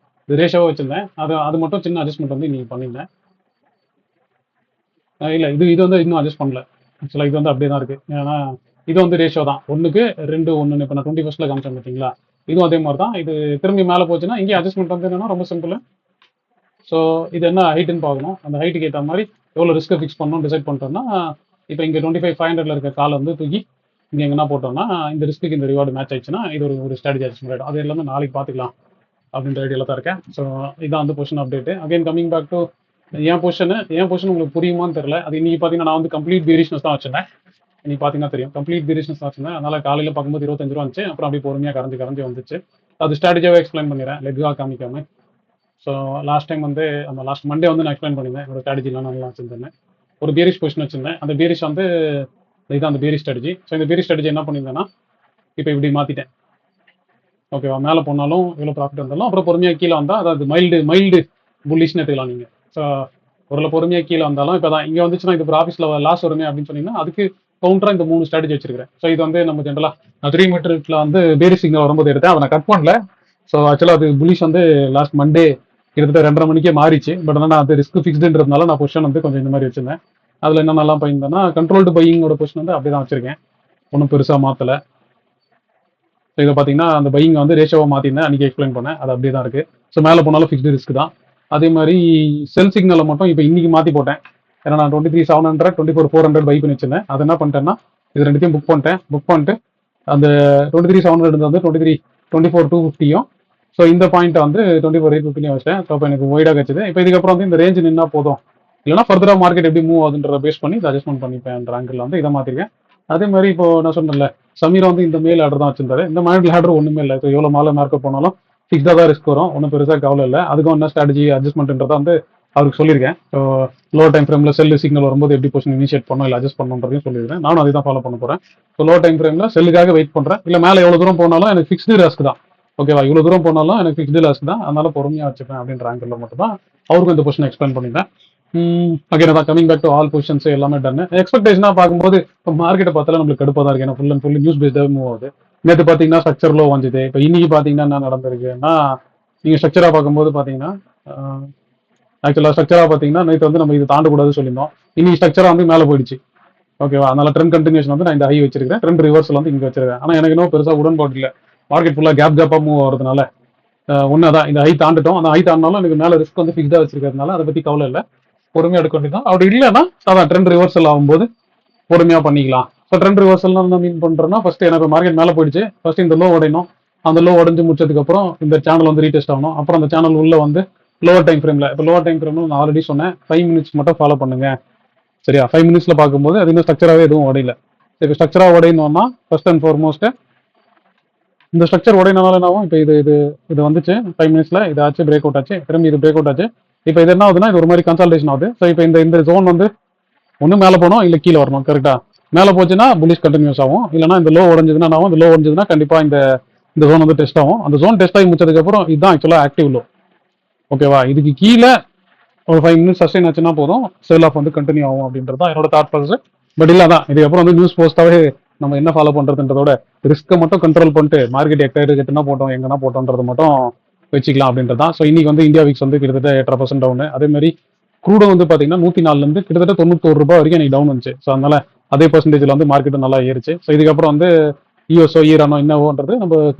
இது ரேஷியோவாக வச்சிருந்தேன், அது மட்டும் சின்ன அட்ஜஸ்ட்மெண்ட் வந்து நீங்கள் பண்ணியிருந்தேன். இல்லை இது வந்து இன்னும் அட்ஜஸ்ட் பண்ணல ஆக்சுவலாக. இது வந்து அப்படியே தான் இருக்குது. ஏன்னா இது வந்து ரேஷியோ தான், 1:2 இப்போ நான் 21ல் காமிச்சேன் பார்த்தீங்களா. இதுவும் அதே மாதிரி தான். இது திரும்பி மேலே போச்சுன்னா இங்கே அட்ஜஸ்ட்மெண்ட் வந்து என்னன்னா ரொம்ப சிம்பிள். ஸோ இது என்ன ஹைட்டுன்னு பார்க்கணும், அந்த ஹைட்டுக்கு ஏற்ற மாதிரி எவ்வளோ ரிஸ்க்கை ஃபிக்ஸ் பண்ணணும் டிசைட் பண்ணிட்டோம்னா, இப்போ இங்கே 25,500ல் இருக்க காலை வந்து தூக்கி இங்கே எங்கன்னா போட்டோம்னா இந்த ரிஸ்க்கு இந்த ரிவார்டு மேட்ச் ஆயிடுச்சுன்னா இது ஒரு ஸ்ட்ராட்டஜி அட்ஜஸ்ட்மெண்ட் ஆகிடும். அது எல்லாமே நாளைக்கு பார்த்துக்கலாம் அப்படின்ற ஐடியாவில் தான் இருக்கேன். ஸோ இதான் வந்து position update. Again coming back to என் பொசிஷன் உங்களுக்கு புரியுமான்னு தெரியல. அது இன்னைக்கு பார்த்தீங்கன்னா நான் வந்து கம்ப்ளீட் பீரிஷ்னஸ் தான் வச்சிருந்தேன். இன்னைக்கு பார்த்தீங்கன்னா தெரியும், கம்ப்ளீட் பீரிஷ்னஸ் தான் வச்சிருந்தேன். அதனால காலையில் பார்க்கும்போது 25 ரூபா வந்துச்சு. அப்புறம் அப்படியே பொறுமையாக கரைஞ்சி கரைஞ்சி வந்துச்சு. அது ஸ்ட்ராட்டஜியாவே எக்ஸ்பிளைன் பண்ணிடுறேன், லெக்காக காமிக்காம. ஸோ லாஸ்ட் டைம் வந்து அந்த லாஸ்ட் மண்டே வந்து நான் எக்ஸ்பிளைன் பண்ணியிருந்தேன் என்னோட ஸ்ட்ராட்டஜிலாம் நல்லா வச்சிருந்தேன். ஒரு பீரிஷ் பொசிஷன் வச்சிருந்தேன். அந்த பீரிஷ் வந்து இதுதான் அந்த பீரிஷ் ஸ்ட்ராட்டஜி. ஸோ இந்த பீரிஷ் ஸ்ட்ராட்டஜி என்ன பண்ணியிருந்தேன்னா இப்போ இப்படி மாற்றிட்டேன். ஓகேவா, மேலே போனாலும் எவ்வளோ ப்ராஃபிட் வந்தாலும் அப்புறம் பொறுமையாக கீழே வந்தால் அதாவது மைல்டு புல்லிஷ்னு எடுத்துக்கலாம் நீங்கள். ஸோ ஒரு பொறுமையாக கீழே வந்தாலும் இப்போ தான் இங்கே வந்துச்சுன்னா இது ப்ராஃபிட்ஸில் லாஸ் வருமே அப்படின்னு சொன்னீங்கன்னா அதுக்கு கவுண்டராக இந்த 3 ஸ்ட்ராட்டஜி வச்சிருக்கிறேன். ஸோ இது வந்து நம்ம ஜென்ரலாக 3 மீட்டர்ல வந்து பேரி சிக்னல் வரும்போது எடுத்தேன், அதை நான் கட் பண்ணல. ஸோ ஆக்சுவலாக அது புல்லிஷ் வந்து லாஸ்ட் மண்டே கிட்டத்தட்ட 2:30 மணிக்கே மாறிச்சு. பட் ஆனால் அது ரிஸ்க் ஃபிக்ஸ்டுன்றதுனால நான் பொசிஷன் வந்து கொஞ்சம் இந்த மாதிரி வச்சிருந்தேன். அதில் என்ன நல்லா போயிருந்தேன்னா கண்ட்ரோல்டு பையிங்கோட பொசிஷன் வந்து அப்படி தான் வச்சிருக்கேன், ஒன்றும் பெருசாக மாற்றலை. ஸோ இதை பார்த்தீங்கன்னா அந்த பையிங் வந்து ரேஷோவாக மாற்றிருந்தேன், அன்றைக்கி எக்ஸ்பிளைன் பண்ணேன், அது அப்படியே தான் இருக்குது. ஸோ மேலே போனாலும் ஃபிக்ஸ்டு ரிஸ்க் தான். அதே மாதிரி செல் சிக்னலை மட்டும் இப்போ இன்னைக்கு மாற்றி போட்டேன். ஏன்னா நான் 23,700 24,400 பை பண்ணி வச்சிருந்தேன். அது என்ன பண்ணிட்டேன்னா இது ரெண்டுத்தையும் புக் பண்ணிட்டு அந்த 23,700 வந்து 24,250யும் ஸோ இந்த பாயிண்ட்டை வந்து 24,850 வச்சேன். ஸோ இப்போ எனக்கு ஒய்டாக கிடச்சிது. இப்போ இதுக்கப்புறம் வந்து இந்த ரேஞ்ச் நின்னா போதும், இல்லைனா ஃபர்தராக மார்க்கெட் எப்படி மூவ் ஆகுதுன்றத பேஸ் பண்ணி இதை அட்ஜஸ்ட்மெண்ட் பண்ணிப்பேன் ஆங்கிள் வந்து இதை மாற்றிருக்கேன். அதே மாதிரி இப்போ நான் சொன்னேன்ல, சமீரா வந்து இந்த மேல் ஆர்டர் தான் வச்சிருந்தாரு. இந்த மேல் ஆர்டர் ஒன்றுமே இல்லை. இப்போ எவ்வளோ மேலே மார்க்கெட் போனாலும் ஃபிக்ஸ்டாக தான் ரிஸ்க் வரும், ஒன்றும் பெருசாக கவலை இல்லை. அதுக்கும் என்ன ஸ்ட்ராட்டஜி அட்ஜஸ்ட்மெண்ட்ன்றதை வந்து அவருக்கு சொல்லியிருக்கேன். ஸோ லோ டைம் ஃப்ரேமில் செல்லு சிக்னல் வரும்போது எப்படி பொசிஷன் இனிஷியேட் பண்ணணும் இல்லை அட்ஜஸ்ட் பண்ணணுன்றதையும் சொல்லியிருக்கேன். நானும் அதை தான் ஃபாலோ பண்ண போகிறேன். ஸோ லோ டைம் ஃப்ரேமில் செல்லுக்காக வெயிட் பண்ணுறேன். இல்லை மேலே எவ்வளோ தூரம் போனாலும் எனக்கு ஃபிக்ஸ்டு ரிஸ்க் தான். ஓகேவா, இவ்வளோ தூரம் போனாலும் எனக்கு ஃபிக்ஸ்டு ரிஸ்க் தான், அதனால பொறுமையாக வச்சுப்பேன் அப்படின்ற ஆங்கிளில் மட்டும் தான் அவருக்கும் இந்த பொசிஷன் எக்ஸ்பிளைன் பண்ணியிருந்தேன். அகைன் தான் coming back to all positions எல்லாமே டன். எக்ஸ்பெக்டேஷனாக பார்க்கும்போது இப்போ மார்க்கெட்டை பார்த்தாலும் நம்மளுக்கு கடுப்பாக தான் இருக்கு. ஏன்னா ஃபுல் அண்ட் ஃபுல் நியூஸ் பேஸ்டாக மூவ் ஆகுது. நேற்று பார்த்தீங்கன்னா ஸ்ட்ரக்சர் லோ வந்துது. இப்போ இன்னைக்கு பார்த்தீங்கன்னா என்ன நடந்திருக்குன்னா, நீங்கள் ஸ்ட்ரக்சராக பார்க்கும்போது பார்த்தீங்கன்னா ஆக்சுவலாக ஸ்ட்ரக்சராக பார்த்தீங்கன்னா நேற்று வந்து நம்ம இது தாண்டக்கூடாதுன்னு சொல்லியிருந்தோம். இன்னைக்கு ஸ்ட்ரக்சராக வந்து மேலே போயிடுச்சு. ஓகேவா, அதனால ட்ரெண்ட் கண்டினியூஷன் வந்து நான் இந்த ஹை வச்சிருக்கேன், ட்ரெண்ட் ரிவர்சல் வந்து இங்கே வச்சிருக்கேன். ஆனால் எனக்கு இன்னும் பெருசாக உடன்பாடு இல்லை. மார்க்கெட் ஃபுல்லாக கேப்பாக மூவ் ஆகிறதுனால ஒன்று தான் இந்த ஹை தாண்டுட்டோம். அந்த ஹை தாண்டினாலும் எனக்கு மேலே ரிஸ்க் வந்து ஃபிக்ஸ்டாக வச்சிருக்கிறதுனால அதை பற்றி கவலை இல்லை, பொறுமையாக எடுக்க வேண்டியதான். அப்படி இல்லைன்னா அதான் ட்ரெண்ட் ரிவர்சல் ஆகும்போது பொறுமையாக பண்ணிக்கலாம். ஸோ ட்ரெண்ட் ரிவர்சல் என்ன மீன் பண்ணுறேன்னா, ஃபர்ஸ்ட் எனக்கு மார்க்கெட் மேலே போயிடுச்சு, ஃபர்ஸ்ட் இந்த லோ உடையணும். அந்த லோ உடஞ்சு முடிச்சதுக்கப்புறம் இந்த சேனல் வந்து ரீடெஸ்ட் ஆகணும். அப்புறம் அந்த சேனல் உள்ள வந்து லோவர் டைம் ஃப்ரேமில், இப்போ லோவர் டைம் ஃப்ரேமில் நான் ஆல்ரெடி சொன்னேன் 5 மினிட்ஸ் மட்டும் ஃபாலோ பண்ணுங்க. சரியா, 5 மினிட்ஸில் பார்க்கும்போது அது இன்னும் ஸ்ட்ரக்சராகவே எதுவும் உடையல. இப்போ ஸ்ட்ரக்சராக உடையணும்னா ஃபர்ஸ்ட் அண்ட் ஃபார்மோஸ்ட் இந்த ஸ்ட்ரக்சர் உடையனால என்னாகும், இப்போ இது வந்துச்சு 5 மினிட்ஸில், இது ஆச்சு பிரேக் அவுட் ஆச்சு, திரும்பி இது பிரேக் அவுட் ஆச்சு. இப்போ இது என்ன ஆகுதுன்னா இது ஒரு மாதிரி கன்சல்டேஷன் ஆகுது. ஸோ இப்போ இந்த ஜோன் வந்து ஒன்று மேலே போகணும் இல்லை கீழே வரணும். கரெக்டாக மேலே போச்சுன்னா புல்லிஷ் கண்டினியூஸ் ஆகும், இல்லைனா இந்த லோ உடஞ்சதுன்னா ஆகும். இந்த லோ உடஞ்சதுன்னா கண்டிப்பாக இந்த ஜோன் வந்து டெஸ்ட் ஆகும். அந்த ஜோன் டெஸ்ட் ஆகி முடிச்சதுக்கப்புறம் இதுதான் ஆக்சுவலாக ஆக்டிவ் லோ. ஓகேவா, இதுக்கு கீழே ஒரு 5 மினிட்ஸ் சஸ்டைன் ஆச்சுன்னா போதும், செல் ஆஃப் வந்து கண்டினியூ ஆகும் அப்படின்றது தான் என்னோட தாட் ப்ராசஸ். பட் இல்லை தான் இதுக்கப்புறம் வந்து நியூஸ் போஸ்ட்டாகவே நம்ம என்ன ஃபாலோ பண்ணுறதுன்றதோட ரிஸ்க்கை மட்டும் கண்ட்ரோல் பண்ணிட்டு மார்க்கெட் எட்டுனா போட்டோம் எங்கன்னா போட்டோன்றது மட்டும் வச்சுக்கலாம் அப்படின்றது தான். ஸோ இன்னைக்கு வந்து இந்தியா வீக்ஸ் வந்து கிட்டத்தட்ட 8% டவுனு. அதே மாதிரி க்ரூடோ வந்து பார்த்தீங்கன்னா 104லேருந்து கிட்டத்தட்ட 91 ரூபாய் வரைக்கும் எனக்கு டவுன் வந்துச்சு. ஸோ அதனால அதே பர்சன்டேஜில் வந்து மார்க்கெட்டும் நல்லா ஏறிச்சு. ஸோ இதுக்கப்புறம் வந்து யூஎஸ்ஓ ஈரானோ என்னவோன்றது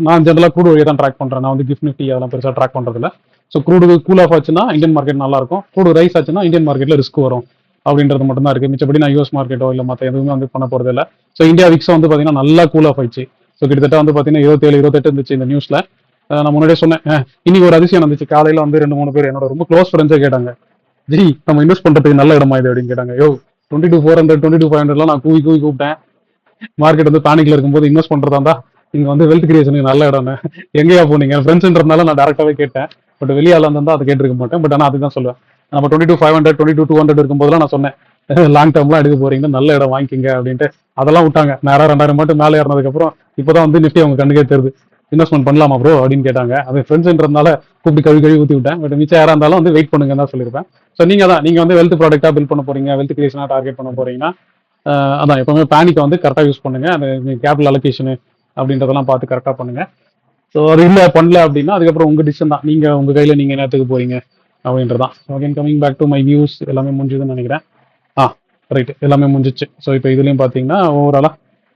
நான் ஜென்ரலாக க்ரூட் வழியாக தான் ட்ராக் பண்ணுறேன். நான் வந்து கிஃப்ட் நிஃப்டி அதெல்லாம் பெருசாக ட்ராக் பண்ணுறதில்ல. ஸோ க்ரூடு கூல் ஆஃப் ஆச்சுன்னா இந்தியன் மார்க்கெட் நல்லா இருக்கும், க்ரூடு ரைஸ் ஆச்சுன்னா இந்தியன் மார்க்கெட்டில் ரிஸ்க் வரும் அப்படின்றது மட்டும் தான் இருக்குது. மிச்சப்படி நான் யூஎஸ் மார்க்கெட்டோ இல்லை மற்ற எதுவுமே வந்து பண்ண போகிறது இல்லை. ஸோ இந்தியா விக்ஸ் வந்து பார்த்தீங்கன்னா நல்லா கூல் ஆஃப் ஆயிடுச்சு. ஸோ கிட்டத்தட்ட வந்து பார்த்தீங்கன்னா 27, 28 இருந்துச்சு இந்த நியூஸில். நான் முன்னாடியே சொன்னேன், இன்னைக்கு ஒரு அதிசயம் வந்துச்சு. காலையில் வந்து 2-3 பேர் என்னோட ரொம்ப க்ளோஸ் ஃப்ரெண்ட்ஸே கேட்டாங்க, ஜி நம்ம இன்வெஸ்ட் பண்ணுறதுக்கு நல்ல இடமா இது அப்படின்னு கேட்டாங்க. 22,400 22,500 நான் கூப்பிட்டேன். மார்க்கெட் வந்து பேனிக்ல இருக்கும்போது இன்வெஸ்ட் பண்றதா இருந்தா இங்க வந்து வெல்த் கிரியேஷனுக்கு நல்ல இடம். எங்கேயா போனீங்க ஃப்ரெண்ட்ஸ்ன்றதுனால நான் டேரக்டாவே கேட்டேன். பட் வெளியால இருந்தா அதை கேட்டிருக்க மாட்டேன். பட் ஆனால் அதுதான் சொல்லுவேன், நம்ம 22,500 22,200 இருக்கும்போதெல்லாம் நான் சொன்னேன் லாங் டேர்ம்லாம் எடுக்க போறீங்கன்னா நல்ல இடம் வாங்கிக்கிங்க அப்படின்ட்டு. அதெல்லாம் விட்டாங்க. நேரம் 2000 மட்டும் மேலே ஏறினதுக்கப்புறம் இப்போதான் வந்து நிஃப்டி அவங்க கண்ணுக்கே தெரியுது. இன்வெஸ்ட்மெண்ட் பண்ணலாமா ப்ரோ அப்படின்னு கேட்டாங்க. அது ஃப்ரெண்ட்ஸ்ன்றதுனால கூப்பிட்டு கழுவி ஊற்றி விட்டேன். பட் மிச்சம் யாராக இருந்தாலும் வந்து வெயிட் பண்ணுங்க தான் சொல்லியிருப்பேன். ஸோ நீங்க வந்து வெல்த் ப்ராடக்டா பில்ட் பண்ண போறீங்க, வெல்த் கிரியேஷனா டார்கெட் பண்ண போறீங்கன்னா அதான் எப்பவுமே பேனிக்கை வந்து கரெக்டாக யூஸ் பண்ணுங்க. அந்த கேபிட்டல் அலோகேஷனு அப்படின்றதெல்லாம் பார்த்து கரெக்டாக பண்ணுங்க. ஸோ அது இல்லை பண்ணல அப்படின்னா அதுக்கப்புறம் உங்கள் டிசிஷன் தான், நீங்கள் உங்கள் கையில் நீங்கள் நேரத்துக்கு போறீங்க அப்படின்றதான். So again coming back to my views, எல்லாமே முடிஞ்சதுன்னு நினைக்கிறேன். ரைட், எல்லாமே முடிஞ்சிச்சு. ஸோ இப்போ இதுலையும் பார்த்தீங்கன்னா ஓவராலாக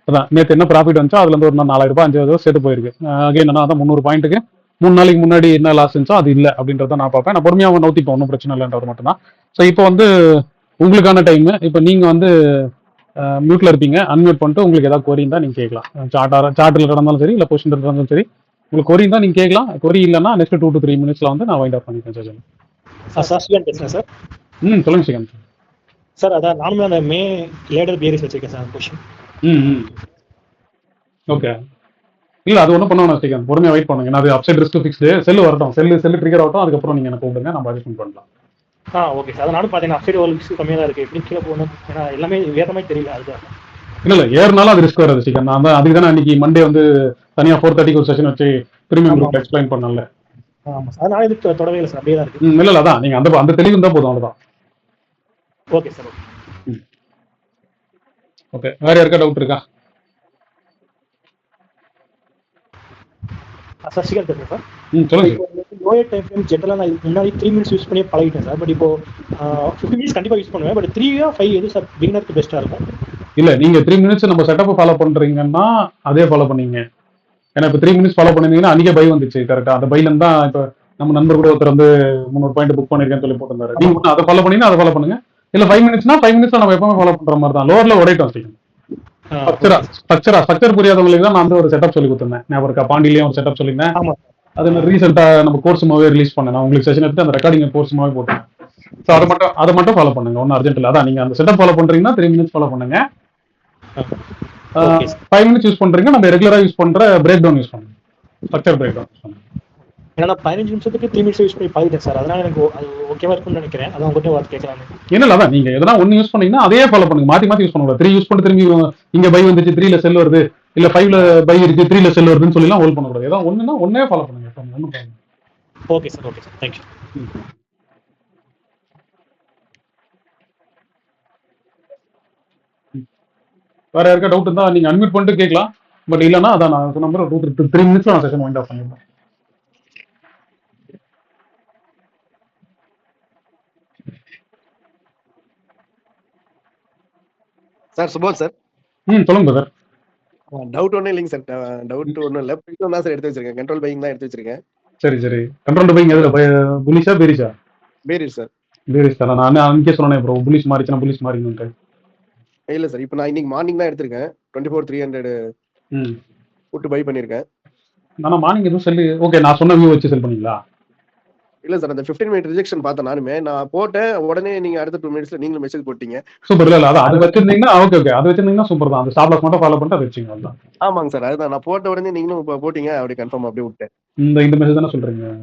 அதான் நேற்று என்ன ப்ராஃபிட் வந்துச்சோ அதுலேருந்து ஒரு 4,000 ரூபாய் 5,000 ரூபாய் சேர்த்து போயிருக்கு. அகைன் என்ன அதான் 300 பாயிண்ட்டுக்கு 3 நாளைக்கு முன்னாடி என்ன லாஸ் இருந்துச்சோ அது இல்லை அப்படின்றத நான் பார்ப்பேன். நான் பொறுமையாக நோத்திப்போம், ஒன்றும் பிரச்சனை இல்லைன்றது மட்டும்தான். ஸோ இப்போ வந்து உங்களுக்கான டைம். இப்போ நீங்கள் வந்து மியூட்ல இருப்பீங்க, அன்மியூட் பண்ணிட்டு உங்களுக்கு ஏதாவது கொரி இருந்தால் நீங்கள் கேட்கலாம். சார்ட்டில் நடந்தாலும் சரி இல்லை பொசிஷன் இருந்தாலும் சரி, உங்களுக்கு கொரி இருந்தால் நீங்கள் கேட்கலாம். கொரி இல்லைன்னா நெக்ஸ்ட் 2 to 3 மினிட்ஸ்ல வந்து நான் வைண்ட் ஆஃப் பண்ணிக்கிறேன். சார் பேசுறேன் சார். சொல்லுங்க ஸ்ரீகாந்த். சார் அதான் நானுமே அந்த மே லேடர் பியரிஸ் வச்சிருக்கேன் சார் கொஸ்டின். ஓகே. இல்ல அது ஒன்றும் பண்ண வேணாம் ஸ்ரீகாந்த், பொறுமையாக வெயிட் பண்ணுங்க. ஏன்னா அது அப்சைட் ரிஸ்க் ஃபிக்ஸ்டு, செல்லு வரட்டும், செல்லு ட்ரிகர் ஆகட்டும், அதுக்கப்புறம் நீங்கள் எனக்கு கூப்பிடுங்க, நம்ம அட்ஜஸ்ட்மெண்ட் பண்ணலாம். Okay sir. அதை நானும் பார்த்தீங்கன்னா அப்சைட் ஒரு ரிஸ்க் கம்மியாக தான் இருக்குது. எப்படி கீழே போகணும், ஏன்னா எல்லாமே வேற மாதிரி தெரியல அதுதான். இல்லை ஏறினாலும் அது ரிஸ்க் வராது ஸ்ரீகாந்த். நான் தான் அதுக்கு தானே அன்னைக்கு மண்டே வந்து தனியாக 4:30 ஒரு செஷன் வச்சு ப்ரீமியம் குரூப் எக்ஸ்பிளைன் பண்ணல. ஆமாம் சார், அதனால இது தொடவே இல்லை சார், அப்படியே தான் இருக்குது. இல்லை அதான் நீங்கள் அந்த தெளிவு இருந்தால் போதும், அவ்வளோதான். Okay sir. ஓகே, வேற யாருக்கா டவுட் இருக்கா? சார் ஸ்ரீகாந்த் பேசுகிறேன் சார். சொல்லுங்க. லோயர் டைம் ஃப்ரேம் ஜென்ரலாக நான் முன்னாடி 3 minutes யூஸ் பண்ணி பழகிட்டேன் சார். பட் இப்போ 50 minutes கண்டிப்பாக யூஸ் பண்ணுவேன். பட் 3 or 5 எது சார் பிகினருக்கு பெஸ்ட்டாக இருக்கும்? இல்லை நீங்கள் 3 minutes நம்ம செட்டப் ஃபாலோ பண்ணுறீங்கன்னா அதே ஃபாலோ பண்ணீங்க. ஏன்னா இப்போ 3 minutes ஃபாலோ பண்ணிருந்தீங்கன்னா அன்றைக்கே பை வந்துச்சு கரெக்டாக. அந்த பைலேருந்து தான் இப்போ நம்ம நண்பர் கூட ஒருத்தர் வந்து 300 பாயிண்ட் புக் பண்ணியிருக்கேன்னு சொல்லி போட்டிருந்தாரு. நீங்கள் அதை ஃபாலோ பண்ணீங்கன்னா அதை ஃபாலோ பண்ணுங்க. இல்லை 5 minutesனா 5 minutes நம்ம எப்பவுமே ஃபாலோ பண்ணுற மாதிரி தான். லோவரில் உடைக்கும் ஸ்ட்ரக்சர் புரியாதவங்களுக்கு தான் நான் வந்து ஒரு செட்டப் சொல்லி கொடுத்துருந்தேன். நான் ஒரு பாண்டியிலேயும் ஒரு செட்டப் சொல்லியிருந்தேன். அது ரீசெண்டாக நம்ம கோர்ஸ் மூவே ரிலீஸ் பண்ணேன். நான் உங்களுக்கு செஷன் எடுத்து அந்த ரெக்கார்டிங் கோர்ஸ் மூவே போட்டேன். ஸோ அதை மட்டும் ஃபாலோ பண்ணுங்க, ஒன்றும் அர்ஜென்ட் இல்லை. அதான் நீங்கள் அந்த செட்டப் ஃபாலோ பண்ணுறீங்கன்னா 3 minutes ஃபாலோ பண்ணுங்க. 5 minutes யூஸ் பண்ணுறீங்க, நம்ம ரெகுலராக யூஸ் பண்ணுற பிரேக் டவுன் யூஸ் பண்ணுங்க, ஸ்ட்ரக்சர் பிரேக் டவுன் யூஸ் பண்ணுங்க. ஏன்னா 15 நிமிஷத்துக்கு 3 minutes யூஸ் பண்ணி பழகிட்டேன் சார். அதனால எனக்கு அது ஓகேவா இருக்கும்னு நினைக்கிறேன். அதான் உங்கள்கிட்ட வார்த்தை கேட்கலான்னு. என்ன அதான் நீங்கள் எதனா ஒன்று யூஸ் பண்ணீங்கன்னா அதே ஃபாலோ பண்ணுங்க, மாற்றி யூஸ் பண்ணக்கூடாது. 3 யூஸ் பண்ணி திரும்பி இங்கே பை வந்துச்சு 3ல செல் வருது, இல்லை 5ல பை இருக்கு 3ல செல் வருதுன்னு சொல்லலாம் ஹோல்ட் பண்ணக்கூடாது. ஏதாவது ஒன்றுனா ஒன்னே ஃபாலோ பண்ணுங்க, ஒன்றும் பண்ணுங்க. Okay sir. Okay sir, thank you. வேற யாருக்கா டவுட் இருந்தால் நீங்கள் அன்மியூட் பண்ணிட்டு கேட்கலாம். பட் இல்லைன்னா அதான் நான் சொன்ன மாதிரி 3 minutes நான் செஷன் வைண்ட் ஆஃப் பண்ணிடுறேன். Sir Subodh sir. சொல்லுங்க சார். டவுட் ஒன்றும் இல்லைங்க சார், டவுட் ஒன்றும் இல்லை. பிடிக்கும் தான் சார் எடுத்து வச்சிருக்கேன், கண்ட்ரோல் பையிங் தான் எடுத்து வச்சிருக்கேன். சரி கண்ட்ரோல் பையிங் எதில் புலிஷா பேரிஷா? Bearish sir. Bearish sir. நான் அன்றைக்கே சொன்னேன் ப்ரோ, புலிஷ் மாறிச்சுன்னா புலிஷ் மாறிங்கன்ட்டு. இல்லை சார், இப்போ நான் இன்னைக்கு மார்னிங் தான் எடுத்திருக்கேன். 24,300 போட்டு பை பண்ணியிருக்கேன். ஆனால் மார்னிங் எதுவும் செல்லு ஓகே நான் சொன்ன வியூ வச்சு செல் பண்ணீங்களா? இல்லை சார், அந்த 15 minute ரிஜெக்ஷன் பார்த்தேன் நானுமே. நான் போட்டேன் உடனே நீங்கள் அடுத்த 2 minutesல நீங்களும் மெசேஜ் போட்டீங்க. சூப்பர். இல்லை அதான் அது வச்சிருந்தீங்கன்னா ஓகே அது வச்சிருந்தீங்கன்னா சூப்பர் தான். அந்த ஸ்டாப் லாஸ் மட்டும் ஃபாலோ பண்ணிட்டு அதை வச்சுங்க, அதுதான். ஆமாங்க சார், அதுதான் நான் போட்ட உடனே நீங்களும் போட்டீங்க, அப்படியே கன்ஃபார்ம் அப்படியே விட்டேன். இந்த மெசேஜ் தானே சொல்றீங்க?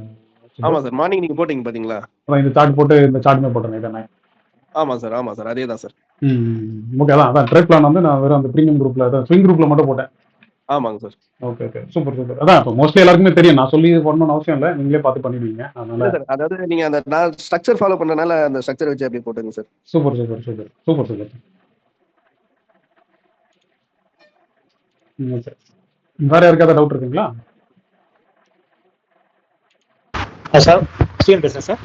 ஆமா சார், மார்னிங் நீங்க போட்டீங்க பாத்தீங்களா? இந்த சார்ட் போட்டு இந்த சார்ட்டுமே போட்டுறேன் இதானே? ஆமா சார் அதே தான் சார். ஓகே அதான் ட்ரேட் பிளான் வந்து நான் வெறும் அந்த ப்ரீமியம் குரூப்ல அதான் ஸ்விங் குரூப்ல மட்டும் போட்டேன். ஆமாங்க சார். Okay super. அதான் இப்போ மோஸ்ட்லி எல்லாருக்குமே தெரியும், நான் சொல்லி பண்ணணும்னு அவசியம் இல்லை, நீங்களே பார்த்து பண்ணிடுவீங்க. அதனால அதாவது நீங்க அந்த நான் ஸ்ட்ரக்சர் ஃபாலோ பண்ணனால அந்த ஸ்ட்ரக்சர் வச்சு அப்படியே போட்டுங்க சார். சூப்பர். வேற யாருக்காவது டவுட் இருக்குங்களா? சார் ஸ்ரீகாந்த் பேசுறேன் சார்.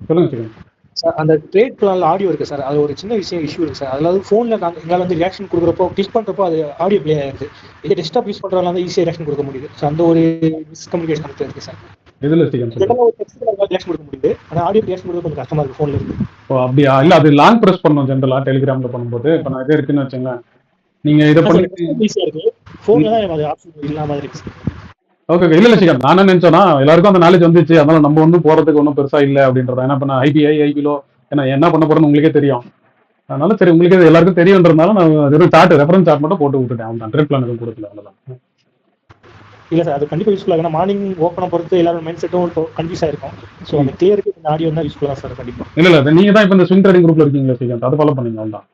சொல்லுங்க ஸ்ரீகாந்த். சார் அந்த ட்ரேட் பிளான்ல ஆடியோ இருக்கு சார், அது ஒரு சின்ன இஷ்யூ இருக்கு சார். அதாவது ஃபோனில் எங்களால் வந்து ரியாக்ஷன் கொடுக்குறப்போ கிளிக் பண்ணுறப்போ அது ஆடியோ பிளே ஆயிருக்கு. இது டெஸ்க்டாப் யூஸ் பண்ணுறதுனால வந்து ஈஸியாக ரியாக்ஷன் கொடுக்க முடியுது. ஸோ அந்த ஒரு மிஸ்கம்யூனிகேஷன் இருக்கு சார். எதுல ஸ்ரீகாந்த்? ஒரு டெக்ஸ்ட்ல ரியாக்ஷன் கொடுக்க முடியுது, ஆனால் ஆடியோ ரியாக்ஷன் கொடுக்க கொஞ்சம் கஷ்டமா இருக்கு ஃபோன்ல இருக்கு. ஓ அப்படியா? இல்லை அது லாங் ப்ரெஸ் பண்ணணும் ஜென்ரலா டெலிகிராம்ல பண்ணும்போது. இப்போ நான் இதே இருக்குன்னு வச்சுங்களேன், நீங்க இதை பண்ணி ஈஸியாக இருக்கு. ஃபோன்ல தான் அது ஆப்ஷன் இல்லாமல் இருக்கு சார். ஓகே இல்லை ஸ்ரீகாந்த், நான் என்ன நினைச்சேன்னா எல்லாருக்கும் அந்த நாலேஜ் வந்துச்சு, அதனால நம்ம வந்து போறதுக்கு ஒன்றும் பெருசா இல்லை அப்படின்றத. ஏன்னா இப்போ நான் ஐபிலோ ஏன்னா என்ன பண்ண போறேன்னு உங்களுக்கே தெரியும். அதனால சரி உங்களுக்கு எல்லாருக்கும் தெரியுன்றதுனால நான் வெறும் சார்ட் ரெஃபரன்ஸ் சார்ட் மட்டும் போட்டு விட்டுட்டேன். அவன் ட்ரேட் பிளான் எதுவும் கொடுக்கல, அவ்வளோதான். இல்லை சார், அது கண்டிப்பாக யூஸ்ஃபுல்லாக. ஏன்னா மார்னிங் ஓப்பனை பொறுத்து எல்லாரும் மைண்ட் செட்டும் கன்ஃபியூஸ் ஆயிருக்கும். ஸோ அந்த கிளியருக்கு இந்த ஆடியோ தான் யூஸ்ஃபுல்லாக சார் கண்டிப்பாக. இல்லை நீங்க தான் இப்போ இந்த ஸ்விங் ட்ரேடிங் குரூப்ல இருக்கீங்களா ஸ்ரீகாந்த், அதை ஃபாலோ பண்ணீங்க அவ்வளோதான்.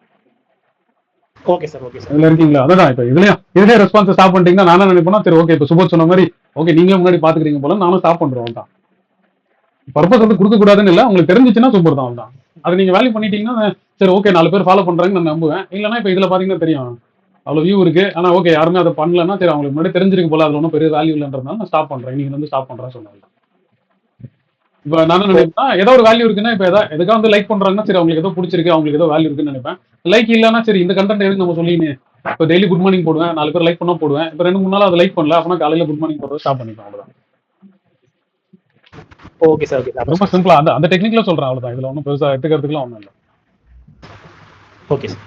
Okay sir. இதுல இருக்கீங்களா? அதான் இப்போ இதுலயே ரெஸ்பான்ஸ் ஸ்டாப் பண்ணிட்டீங்கன்னா நானும் நினைப்பேன்னா சரி ஓகே இப்போ சுபோத் சொன்ன மாதிரி ஓகே நீங்களே முன்னாடி பாத்துக்கிறீங்க போல, நானும் ஸ்டாப் பண்றோம் தான். பர்பஸ் வந்து கொடுக்க கூடாதுன்னு இல்லை, உங்களுக்கு தெரிஞ்சிச்சுன்னா சூப்பர் தான் தான். அதை நீங்க வேல்யூ பண்ணிட்டீங்கன்னா சரி ஓகே 4 பேர் ஃபாலோ பண்றாங்கன்னு நான் நம்புவேன். இல்லைன்னா இப்போ இதுல பாத்தீங்கன்னா தெரியும் அவ்வளவு வியூ இருக்கு, ஆனா ஓகே யாருமே அதை பண்ணலன்னா சரி அவங்களுக்கு முன்னாடி தெரிஞ்சிருக்கு போல, அதுல ஒன்றும் பெரிய வேல்யூ இல்லைன்றதுனால நான் ஸ்டாப் பண்றேன். நீங்க வந்து ஸ்டாப் பண்றேன்னு சொன்னாங்க. இப்போ நான் நினைப்பேன் ஏதோ ஒரு வேல்யூ இருக்குன்னா இப்போ எதுக்காக வந்து லைக் பண்றாங்கன்னா சரி அவங்களுக்கு ஏதோ பிடிச்சிருக்கு, அவங்களுக்கு ஏதோ வேல்யூ இருக்குன்னு நினைப்பேன். லைக் இல்லைன்னா சரி இந்த கண்டென்ட் எதுக்கு நம்ம சொல்லின்னு இப்போ டெய்லி குட் மார்னிங் போடுவேன், 4 பேர் லைக் பண்ணா போடுவேன். இப்போ 2-3 நாள் அதை லைக் பண்ணல, அப்படின்னா காலையில குட் மார்னிங் போடுறது ஸ்டாப் பண்ணிப்பேன், அவ்வளவுதான். Okay sir. ஓகே ரொம்ப சிம்பிளா அந்த டெக்னிக்ல சொல்றேன், அவ்வளவுதான். இதுல ஒன்றும் பெருசா எடுத்துக்கிறதுக்குலாம் ஒன்றும் இல்லை. Okay sir.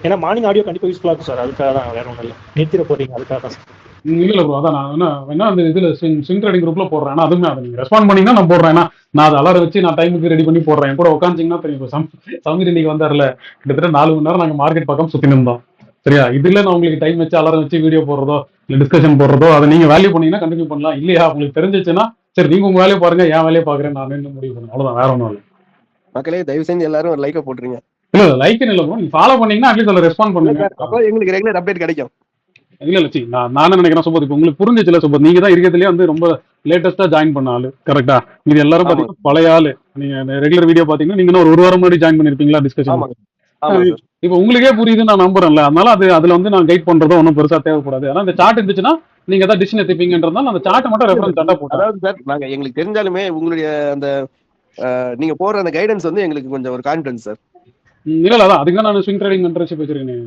ஏன்னா மார்னிங் ஆடியோ கண்டிப்பாக யூஸ்ஃபுல்லாக இருக்கும் சார், அதுக்காக தான், வேற ஒன்றும் இல்லை. நிறுத்திட போறீங்க அதுக்காக தான் சார். இல்ல ப்ரோ, அதான் நான் வேணா அந்த இதுல ஸ்விங் ட்ரேடிங் குரூப்ல போடுறேன். ஆனா அதுவுமே அதை நீங்க ரெஸ்பாண்ட் பண்ணீங்கன்னா நான் போடுறேன். ஏன்னா நான் அதை அலாரம் வச்சு நான் டைமுக்கு ரெடி பண்ணி போடுறேன். என் கூட உட்காந்துச்சிங்கன்னா தெரியும். இப்போ சமீர் இன்னைக்கு வந்தார்ல, கிட்டத்தட்ட 4 மணி நேரம் நாங்க மார்க்கெட் பக்கம் சுத்தி நின்றோம். சரியா? இதுல நான் உங்களுக்கு டைம் வச்சு அலாரம் வச்சு வீடியோ போடுறதோ இல்ல டிஸ்கஷன் போடுறதோ அதை நீங்க வேல்யூ பண்ணீங்கன்னா கண்டினியூ பண்ணலாம். இல்லையா உங்களுக்கு தெரிஞ்சிச்சுன்னா சரி நீங்க உங்க வேலையை பாருங்க, என் வேலையை பாக்குறேன் நான் என்ன முடிவு பண்ணுவேன். அவ்வளவுதான், வேற ஒன்றும் இல்லை. மக்களே தயவு செஞ்சு எல்லாரும் ஒரு லைக்கை போட்டுருங்க. இல்ல லைக் இல்லை ப்ரோ, நீங்க ஃபாலோ பண்ணீங்கன்னா அட்லீஸ்ட் அதை ரெஸ்பாண்ட் பண்ணுங்க. அப்போ எங்களுக்கு ரெகுலர் அப்டேட் கிடைக்கும். இல்ல இல்ல சி நான் நினைக்கிறேன் சுபோத், இப்போ உங்களுக்கு புரிஞ்சிச்சுல சுபோத், நீங்க தான் இருக்கிறதுலயே வந்து ரொம்ப லேட்டஸ்டா ஜாயின் பண்ண ஆளு. கரெக்டா? இது எல்லாரும் ஆமா பாத்தீங்கன்னா பழைய ஆளு. நீங்க ரெகுலர் வீடியோ பாத்தீங்கன்னா நீங்க இன்னும் ஒரு வாரம் முன்னாடி ஜாயின் பண்ணிருப்பீங்களா டிஸ்கஷன். ஆமாங்க ஆமா சார். இப்போ உங்களுக்கே புரியுது நான் நம்புறேன்ல, அதனால அதுல வந்து நான் கைட் பண்றதோ ஒன்றும் பெருசா தேவைப்படாது. ஆனா இந்த சார்ட் இருந்துச்சுன்னா நீங்க ஏதாவது டிசிஷன் எடுத்துப்பீங்கன்றதால அந்த சார்ட்டை மட்டும் ரெஃபரன்ஸ் சார்ட்டா போட்டேன். அதாவது சார் நாங்க எங்களுக்கு தெரிஞ்சாலுமே உங்களுடைய அந்த நீங்க போடுற அந்த கைடன்ஸ் வந்து எங்களுக்கு கொஞ்சம் ஒரு கான்ஃபிடன்ஸ் சார். இல்ல இல்ல, அதான் அதுக்கு தான் நான் ஸ்விங் ட்ரேடிங் மென்டர்ஷிப் வச்சிருக்கேன்.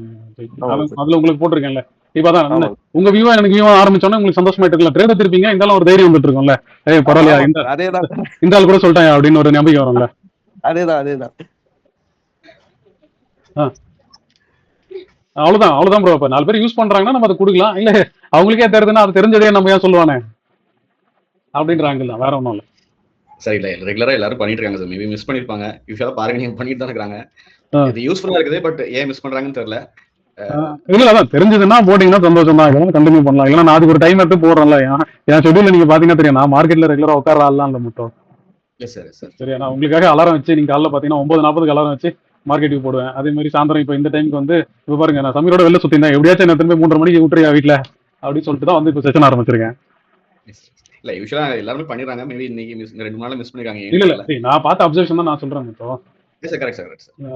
அதுல உங்களுக்கு போட்டிருக்கேன்ல. இப்ப அதான் ஆமா. உங்க வியூவா எனக்கு வியூவா ஆரம்பிச்சோன்னா உங்களுக்கு சந்தோஷமா இருக்குல்ல, ட்ரேட் எடுத்திருப்பீங்க, இருந்தாலும் ஒரு தைரியம் வந்துட்டு இருக்கும்ல, ஏய் பரவாயில்லையா இந்த அதேதான் இந்த ஆள் கூட சொல்லிட்டாங்க அப்படின்னு ஒரு நம்பிக்கை வரும்ல. அதேதான் அவ்வளவுதான் ப்ரோ. இப்ப 4 பேர் யூஸ் பண்றாங்கன்னா நம்ம அதை கொடுக்கலாம். இல்ல அவங்களுக்கே தெரியுதுன்னா அது தெரிஞ்சதே நம்ம ஏன் சொல்லுவானே அப்படின்றாங்கல்ல, வேற ஒன்றும் இல்லை. சரி இல்ல ரெகுலரா எல்லாரும் பண்ணிட்டு இருக்காங்க சார். மேபி மிஸ் பண்ணிருப்பாங்க. யூஷுவலா பாருங்க நீங்க பண்ணிட்டு தான் இருக்காங்க. இது யூஸ்ஃபுல்லா இருக்குது. பட் ஏன் மிஸ் பண்றாங்கன்னு தெரியல. இல்ல அதான் தெரிஞ்சதுன்னா போட்டீங்கன்னா சந்தோஷம் தான். இதெல்லாம் கண்டினியூ பண்ணலாம். இல்லைன்னா நான் அதுக்கு ஒரு டைம் எடுத்து போடுறேன்ல. என் ஷெட்யூல்ல நீங்க பாத்தீங்கன்னா தெரியும், நான் மார்க்கெட்ல ரெகுலரா உட்கார ஆள்லாம் இல்ல மட்டும். சார் சரியா? நான் உங்களுக்காக அலாரம் வச்சு நீங்க காலைல பாத்தீங்கன்னா 9:40 அலாரம் வச்சு மார்க்கெட்டுக்கு போடுவேன். அதே மாதிரி சாயந்தரம் இப்போ இந்த டைமுக்கு வந்து இப்போ பாருங்க, நான் சமீரோட வெளில சுத்தினேன், எப்படியாச்சும் என்ன திரும்ப 3:30 மணிக்கு விட்டுறியா வீட்டுல அப்படின்னு சொல்லிட்டு தான் வந்து இப்போ செஷன் ஆரம்பிச்சிருக்கேன். இல்ல யூஷுவலா எல்லாரும் பண்ணிடுறாங்க. மேபி இன்னைக்கு 2 நாள் மிஸ் பண்ணிருக்காங்க. இல்ல இல்ல, நான் பார்த்த அப்சர்வேஷன் தான் நான் சொல்றேன். இப்போ கரெக்ட் சார்.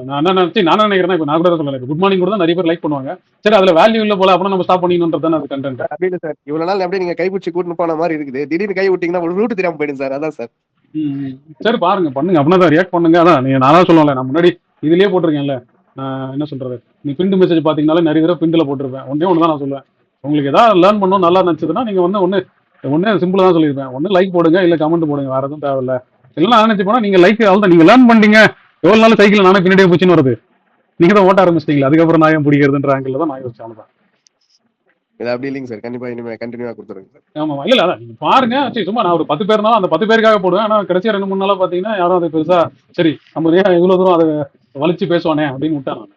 நான் என்ன நினைக்கிறேன், இப்போ நான் கூட சொல்லல, குட் மார்னிங் கூட தான் நிறைய பேர் லைக் பண்ணுவாங்க. சரி அதுல வேல்யூ இல்ல போல, அப்படின்னா நம்ம ஸ்டாப் பண்ணிக்கணும்ன்றது அது கண்டென்ட். அப்படி இல்லை சார், இவ்வளவு நாள் அப்படியே நீங்க கைப்பிடிச்சு கூட்டு போன மாதிரி இருக்குது. திடீர்னு கை விட்டீங்கன்னா ஒரு ரூட் தெரியாம போயிடும் சார். அதான் சார். சரி பாருங்க, பண்ணுங்க, அப்படின்னா தான் ரியாக்ட் பண்ணுங்க. அதான் நீங்க நானா சொல்லுவேன்ல, நான் முன்னாடி இதுலயே போட்டிருக்கேன்ல, நான் என்ன சொல்றது, நீ பிண்டு மெசேஜ் பாத்தீங்கன்னாலே நிறைய தடவை பிண்டுல போட்டிருப்பேன். ஒண்ணு தான் நான் சொல்லுவேன், உங்களுக்கு ஏதாவது லேர்ன் பண்ணணும் நல்லா நினைச்சதுன்னா நீங்க வந்து ஒண்ணு சிம்பிளா தான் சொல்லியிருப்பேன், ஒண்ணு லைக் போடுங்க இல்ல கமெண்ட் போடுங்க, வேற எதுவும் தேவையில்ல. இல்லைன்னா நினைச்சு போனா நீங்க லைக் அவ்வளோ நீங்க லேர்ன் பண்ணிட்டீங்க. எவ்வளவு நாள் சைக்கிள் நானே பின்னாடியே போச்சுன்னு வருது, நீங்க தான் ஓட்ட ஆரம்பிச்சிட்டீங்களா, அதுக்கப்புறம் நான் ஏன் பிடிக்கிறதுன்ற ஆங்கிள் தான் நான் யோசிச்சேன். அவ்வளவுதான். இது அப்படி இல்லைங்க சார், கண்டிப்பா இனிமே கண்டினியூவா கொடுத்துருங்க சார். ஆமா இல்ல அதான் நீங்க பாருங்க. சரி சும்மா நான் ஒரு 10 பேர்னாலும் அந்த 10 பேருக்காக போடுவேன். ஆனா கடைசியா 2-3 நாளா பாத்தீங்கன்னா யாரும் அது பெருசா சரி நம்ம ஏன் இவ்வளவு தூரம் அதை வலிச்சு பேசுவானே அப்படின்னு விட்டான் நான்.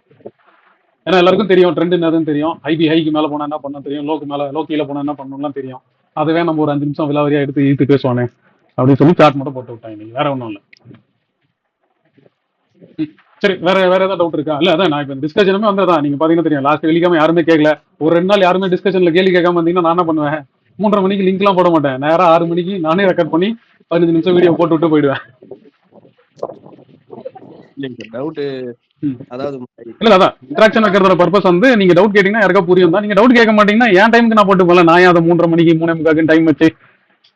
ஏன்னா எல்லாருக்கும் தெரியும் ட்ரெண்ட் என்னதுன்னு தெரியும். ஹைக்கு மேல போனா என்ன பண்ண தெரியும், லோ கீழே போனா என்ன பண்ணணும்லாம் தெரியும். அதுவே நம்ம ஒரு 5 நிமிஷம் விலாவரியா எடுத்து இழுத்து பேசுவானே அப்படின்னு சொல்லி சாட் மட்டும் போட்டு விட்டாங்க. நீங்க வேற ஒன்றும் இல்லை. சரி வேற ஏதாவது டவுட் இருக்கா? இல்ல அதான் நான் இப்போ டிஸ்கஷனுமே வந்ததான். நீங்க பாத்தீங்கன்னா தெரியும், லாஸ்ட் வெள்ளிக்காம யாருமே கேட்கல. ஒரு 2 நாள் யாருமே டிஸ்கஷன்ல கேள்வி கேட்காம இருந்தீங்கன்னா நான் என்ன பண்ணுவேன், 3:30 மணிக்கு லிங்க் எல்லாம் போட மாட்டேன். நேரா 6 மணிக்கு நானே ரெக்கார்ட் பண்ணி 15 நிமிஷம் வீடியோ போட்டு விட்டு போயிடுவேன். இல்லைங்க சார், டவுட் அதாவது இல்ல அதான் இன்ட்ராக்ஷன் வைக்கிறதோட பர்பஸ் வந்து நீங்க டவுட் கேட்டீங்கன்னா யாருக்கா புரியும் தான். நீங்க டவுட் கேட்க மாட்டீங்கன்னா என் டைமுக்கு நான் போட்டு போல, நான் அதை 3:30 மணிக்கு 3:45 டைம் வச்சு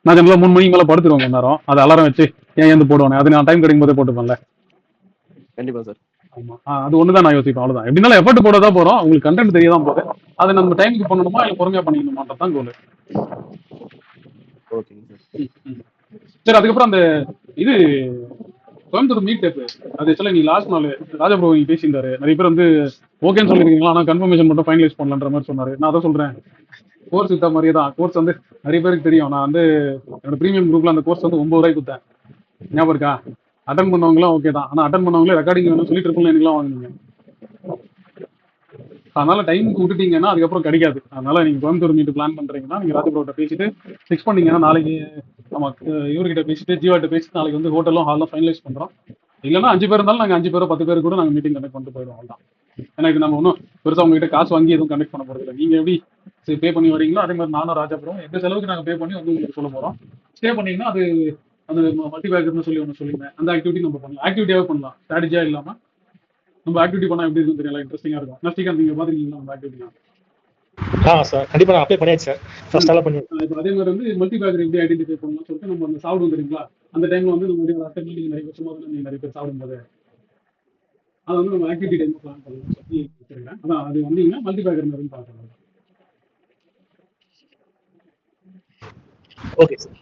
நான் ஜெனரலா 3 மணிக்கு மேல படுத்துருவேன் நேரம். அதை அலாரம் வச்சு ஏன் வந்து போடுவேன், அது நான் டைம் கிடைக்கும் போதே போட்டுப்பேன்ல. கண்டிப்பா சார். ஆமா அது ஒண்ணுதான் நான் யோசிப்பேன். அவ்வளவுதான். எப்படினாலும் எஃபர்ட் போட போறோம், உங்களுக்கு கண்டென்ட் தெரியதான் போகுது. அதை நம்ம டைமுக்கு பண்ணணுமா இல்ல பொறுமையா பண்ணிக்கணுமான்றதான் கோல். ஓகேங்க சார். சரி அதுக்கப்புறம் அந்த இது கோயம்புத்தூர் மீட் டேப் அது ஆக்சுவலா நீ லாஸ்ட் நாள் ராஜாபுரம் நீங்க பேசியிருந்தாரு. நிறைய பேர் வந்து ஓகேன்னு சொல்லிருக்கீங்களா, ஆனா கன்ஃபர்மேஷன் மட்டும் ஃபைனலைஸ் பண்ணலான்ற மாதிரி சொன்னாரு. நான் அதான் சொல்றேன், கோர்ஸ் வித்த மாதிரியே தான். கோர்ஸ் வந்து நிறைய பேருக்கு தெரியும். நான் வந்து என்னோட ப்ரீமியம் குரூப்ல அந்த கோர்ஸ் வந்து 9 ரூபாய்க்கு கொடுத்தேன். ஞாபகம் இருக்கா? அட்டன் பண்ணவங்களும் ஓகே தான், ஆனா அட்டன் பண்ணவங்களே ரெக்கார்டிங் வேணும் சொல்லிட்டு இருக்கோம்ல, எனக்குலாம் வாங்குனீங்க. அதனால டைமுக்கு விட்டுட்டீங்கன்னா அதுக்கப்புறம் கிடைக்காது. அதனால நீங்க கோயம்புத்தூர் மீட் பிளான் பண்றீங்கன்னா நீங்க ராஜபுரோட்ட பேசிட்டு ஃபிக்ஸ் பண்ணீங்கன்னா நாளைக்கு நம்ம இவர்கிட்ட பேசிட்டு ஜீவாட்ட பேசிட்டு நாளைக்கு வந்து ஹோட்டலும் ஹாலும் ஃபைனலைஸ் பண்றோம். இல்லைன்னா 5 பேர் இருந்தாலும் நாங்கள் 5 பேரோ 10 பேர் கூட நாங்கள் மீட்டிங் கண்டக்ட் பண்ணிட்டு போயிடுவோம். அவ்வளோதான். ஏன்னா இது நம்ம ஒன்றும் பெருசாக உங்ககிட்ட காசு வாங்கி எதுவும் கண்டக்ட் பண்ண போறது இல்லை. நீங்க எப்படி பே பண்ணி வரீங்களோ அதே மாதிரி நானும் ராஜாபுரம் எந்த செலவுக்கு நாங்கள் பே பண்ணி வந்து உங்களுக்கு சொல்ல போறோம். ஸ்டே பண்ணீங்கன்னா அது அந்த மல்டி பேக்கர்னு சொல்லி ஒன்று சொல்லியிருந்தேன், அந்த ஆக்டிவிட்டி நம்ம பண்ணலாம். ஆக்டிவிட்டியாவே பண்ணலாம், ஸ்ட்ராட்டஜியா இல்லாம நம்ம ஆக்டிவிட்டி பண்ணா எப்படி இருக்கும் தெரியல, இன்ட்ரெஸ்டிங்கா இருக்கும். நெக்ஸ்ட் நீங்க பாத்துருக்கீங்களா நம்ம ஆக்டிவிட்டி? சார் கண்டிப்பா நான் அப்ளை பண்ணியாச்சு சார். ஃபர்ஸ்ட் ஆல பண்ணி. இப்போ அதே மாதிரி வந்து மல்டி பேக்கர் எப்படி ஐடென்டிஃபை பண்ணலாம் சொல்லிட்டு நம்ம அந்த சாப்பிடுவோம் தெரியுங்களா, அந்த டைம்ல வந்து நம்ம அட்டன் நீங்க நிறைய பேர் சும்மா நீங்க நிறைய பேர் சாப்பிடும்போது அதை வந்து நம்ம ஆக்டிவிட்டி டைம் பிளான் பண்ணலாம் சொல்லி வச்சிருக்கேன். அதான் அது வந்தீங்கன்னா மல்டி பேக்கர் மாதிரி பார்க்கலாம். Okay sir.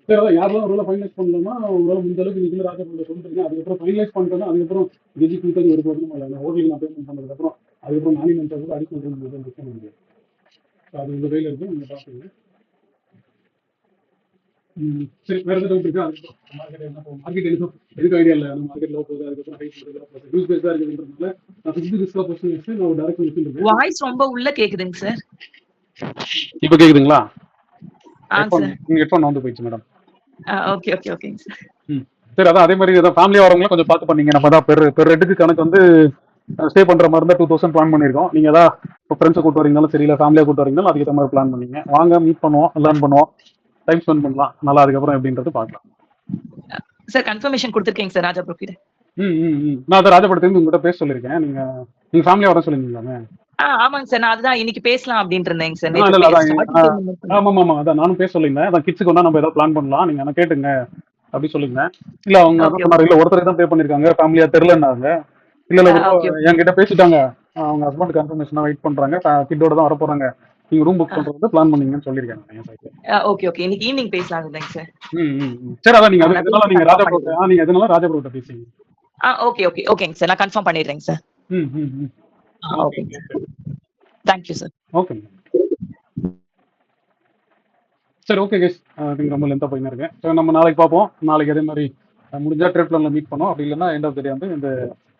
சரி அதான் யாரெல்லாம் ஒரு ஃபைனலைஸ் பண்ணலாம்னா ஒரு முடிஞ்ச அளவுக்கு நீங்க ராஜபுரம் சொல்லிருக்கேன். அதுக்கப்புறம் ஃபைனலைஸ் பண்ணிட்டோம்னா அதுக்கப்புறம் விஜி கொடுத்தது ஒரு போடணும் இல்லை, ஹோட்டலுக்கு நான் பேமெண்ட் பண்ணதுக்கப்புறம் அதுக்கப்புறம் நானே நினைச்சா கூட அடிக்கணும் முடியாது. அது உங்க கையில இருக்கு, நீங்க பாத்துங்க. சரி, வேற எதாவது டவுட் இருக்கா? மார்க்கெட் என்ன போகும், மார்க்கெட் எதுக்கு ஐடியா இல்லை, மார்க்கெட் லோ போகுது, அதுக்கப்புறம் ஹை போகுது, யூஸ் பேஸ்டா இருக்குன்றதுனால நான் 50 ரிஸ்கா பொசிஷன் வச்சு நான் ஒரு டைரக்ட் வச்சுருக்கேன். வாய்ஸ் ரொம்ப உள்ள கேக்குதுங்க சார். இப்போ கேக்குதுங்களா? சார். ஹெட்ஃபோன் வந்து போயிடுச்சு மேடம். ஓகே ஓகே ஓகேங்க சார். சரி, அதான் அதே மாதிரி ஏதாவது ஃபேமிலியா வரவங்களும் கொஞ்சம் பார்த்து பண்ணீங்க. நம்ம தான் பெர் ஹெட்டுக்கு கணக்கு வந்து ஸ்டே பண்ற மாதிரி இருந்தால் 2000 பிளான் பண்ணியிருக்கோம். நீங்க ஏதாவது இப்போ ஃப்ரெண்ட்ஸை கூட்டு வரீங்கனாலும் சரி, இல்லை ஃபேமிலியா கூட்டு வரீங்கனாலும் அதுக்கேற்ற மாதிரி பிளான் பண்ணீங்க. வாங்க, மீட் பண்ணுவோம், லேர்ன் பண்ணுவோம், டைம் ஸ்பெண்ட் பண்ணலாம். நல்லா அதுக்கப்புறம் எப்படின்றது பார்க்கலாம். சார் கன்ஃபர்மேஷன் கொடுத்துருக்கீங்க சார் ராஜா ப்ரோக்கிட்ட. நான் அதை ராஜபடத்துலேருந்து உங்ககிட்ட பேச சொல்லியிருக்கேன். நீங்க ஃபேமிலியா வர சொல்லியிருந்தீங்களாமே? ஆமாங்க சார், நான் அதுதான் இன்னைக்கு பேசலாம் அப்படின்ட்டு இருந்தேங்க சார். ஆமா, அதான் நானும் பேச சொல்லியிருந்தேன். அதான் கிட்ஸுக்கு வந்தா நம்ம ஏதாவது பிளான் பண்ணலாம், நீங்க என்ன கேட்டுங்க அப்படி சொல்லியிருந்தேன். இல்ல அவங்க Okay, சொன்னாரு, இல்ல ஒருத்தரை தான் பே பண்ணிருக்காங்க, ஃபேமிலியா தெரியலன்னாங்க. இல்ல Okay. என்கிட்ட பேசிட்டாங்க, அவங்க ஹஸ்பண்ட் கன்ஃபர்மேஷனா வெயிட் பண்றாங்க, கிட்டோட தான் வர போறாங்க, நீங்க ரூம் புக் பண்றது பிளான் பண்ணீங்கன்னு சொல்லியிருக்காங்க. ஓகே ஓகே, இன்னைக்கு ஈவினிங் பேசலாங்க சார். சரி, அதான் நீங்க நீங்க ராஜா ப்ரோட்ட நீங்க எதனால ராஜா ப்ரோட்ட பேசுங்க. ஓகே ஓகே ஓகேங்க சார், நான் கன்ஃபார்ம் பண்ணிடுறேங்க sir. Okay thank you sir. Okay சரி, ஓகே கைஸ், நீங்க ரொம்ப லென்த்தா போயின்னு இருக்கேன். ஸோ நம்ம நாளைக்கு பார்ப்போம். நாளைக்கு அதே மாதிரி முடிஞ்சா ட்ரேட் பிளான்ல மீட் பண்ணோம், அப்படி இல்லைன்னா எண்ட் ஆஃப் த டே வந்து இந்த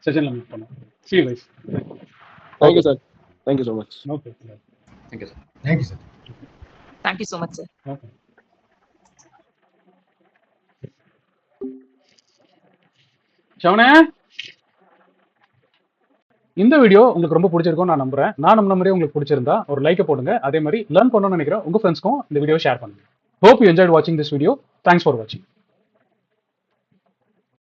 செஷன்ல மீட் பண்ணோம். See you guys. Thank you sir, thank you so much. Okay thank you sir. Thank you sir. Thank you so much sir. Okay. ஷவனே, இந்த வீடியோ உங்களுக்கு ரொம்ப பிடிச்சிருக்கும் நான் நம்புறேன். நான் நம்ம மாதிரியே உங்களுக்கு பிடிச்சிருந்தா ஒரு லைக்கை போடுங்க. அதே மாதிரி லேர்ன் பண்ணணும்னு நினைக்கிற உங்க ஃப்ரெண்ட்ஸ்க்கும் இந்த வீடியோ ஷேர் பண்ணுங்க. Hope you enjoyed watching this video. Thanks for watching.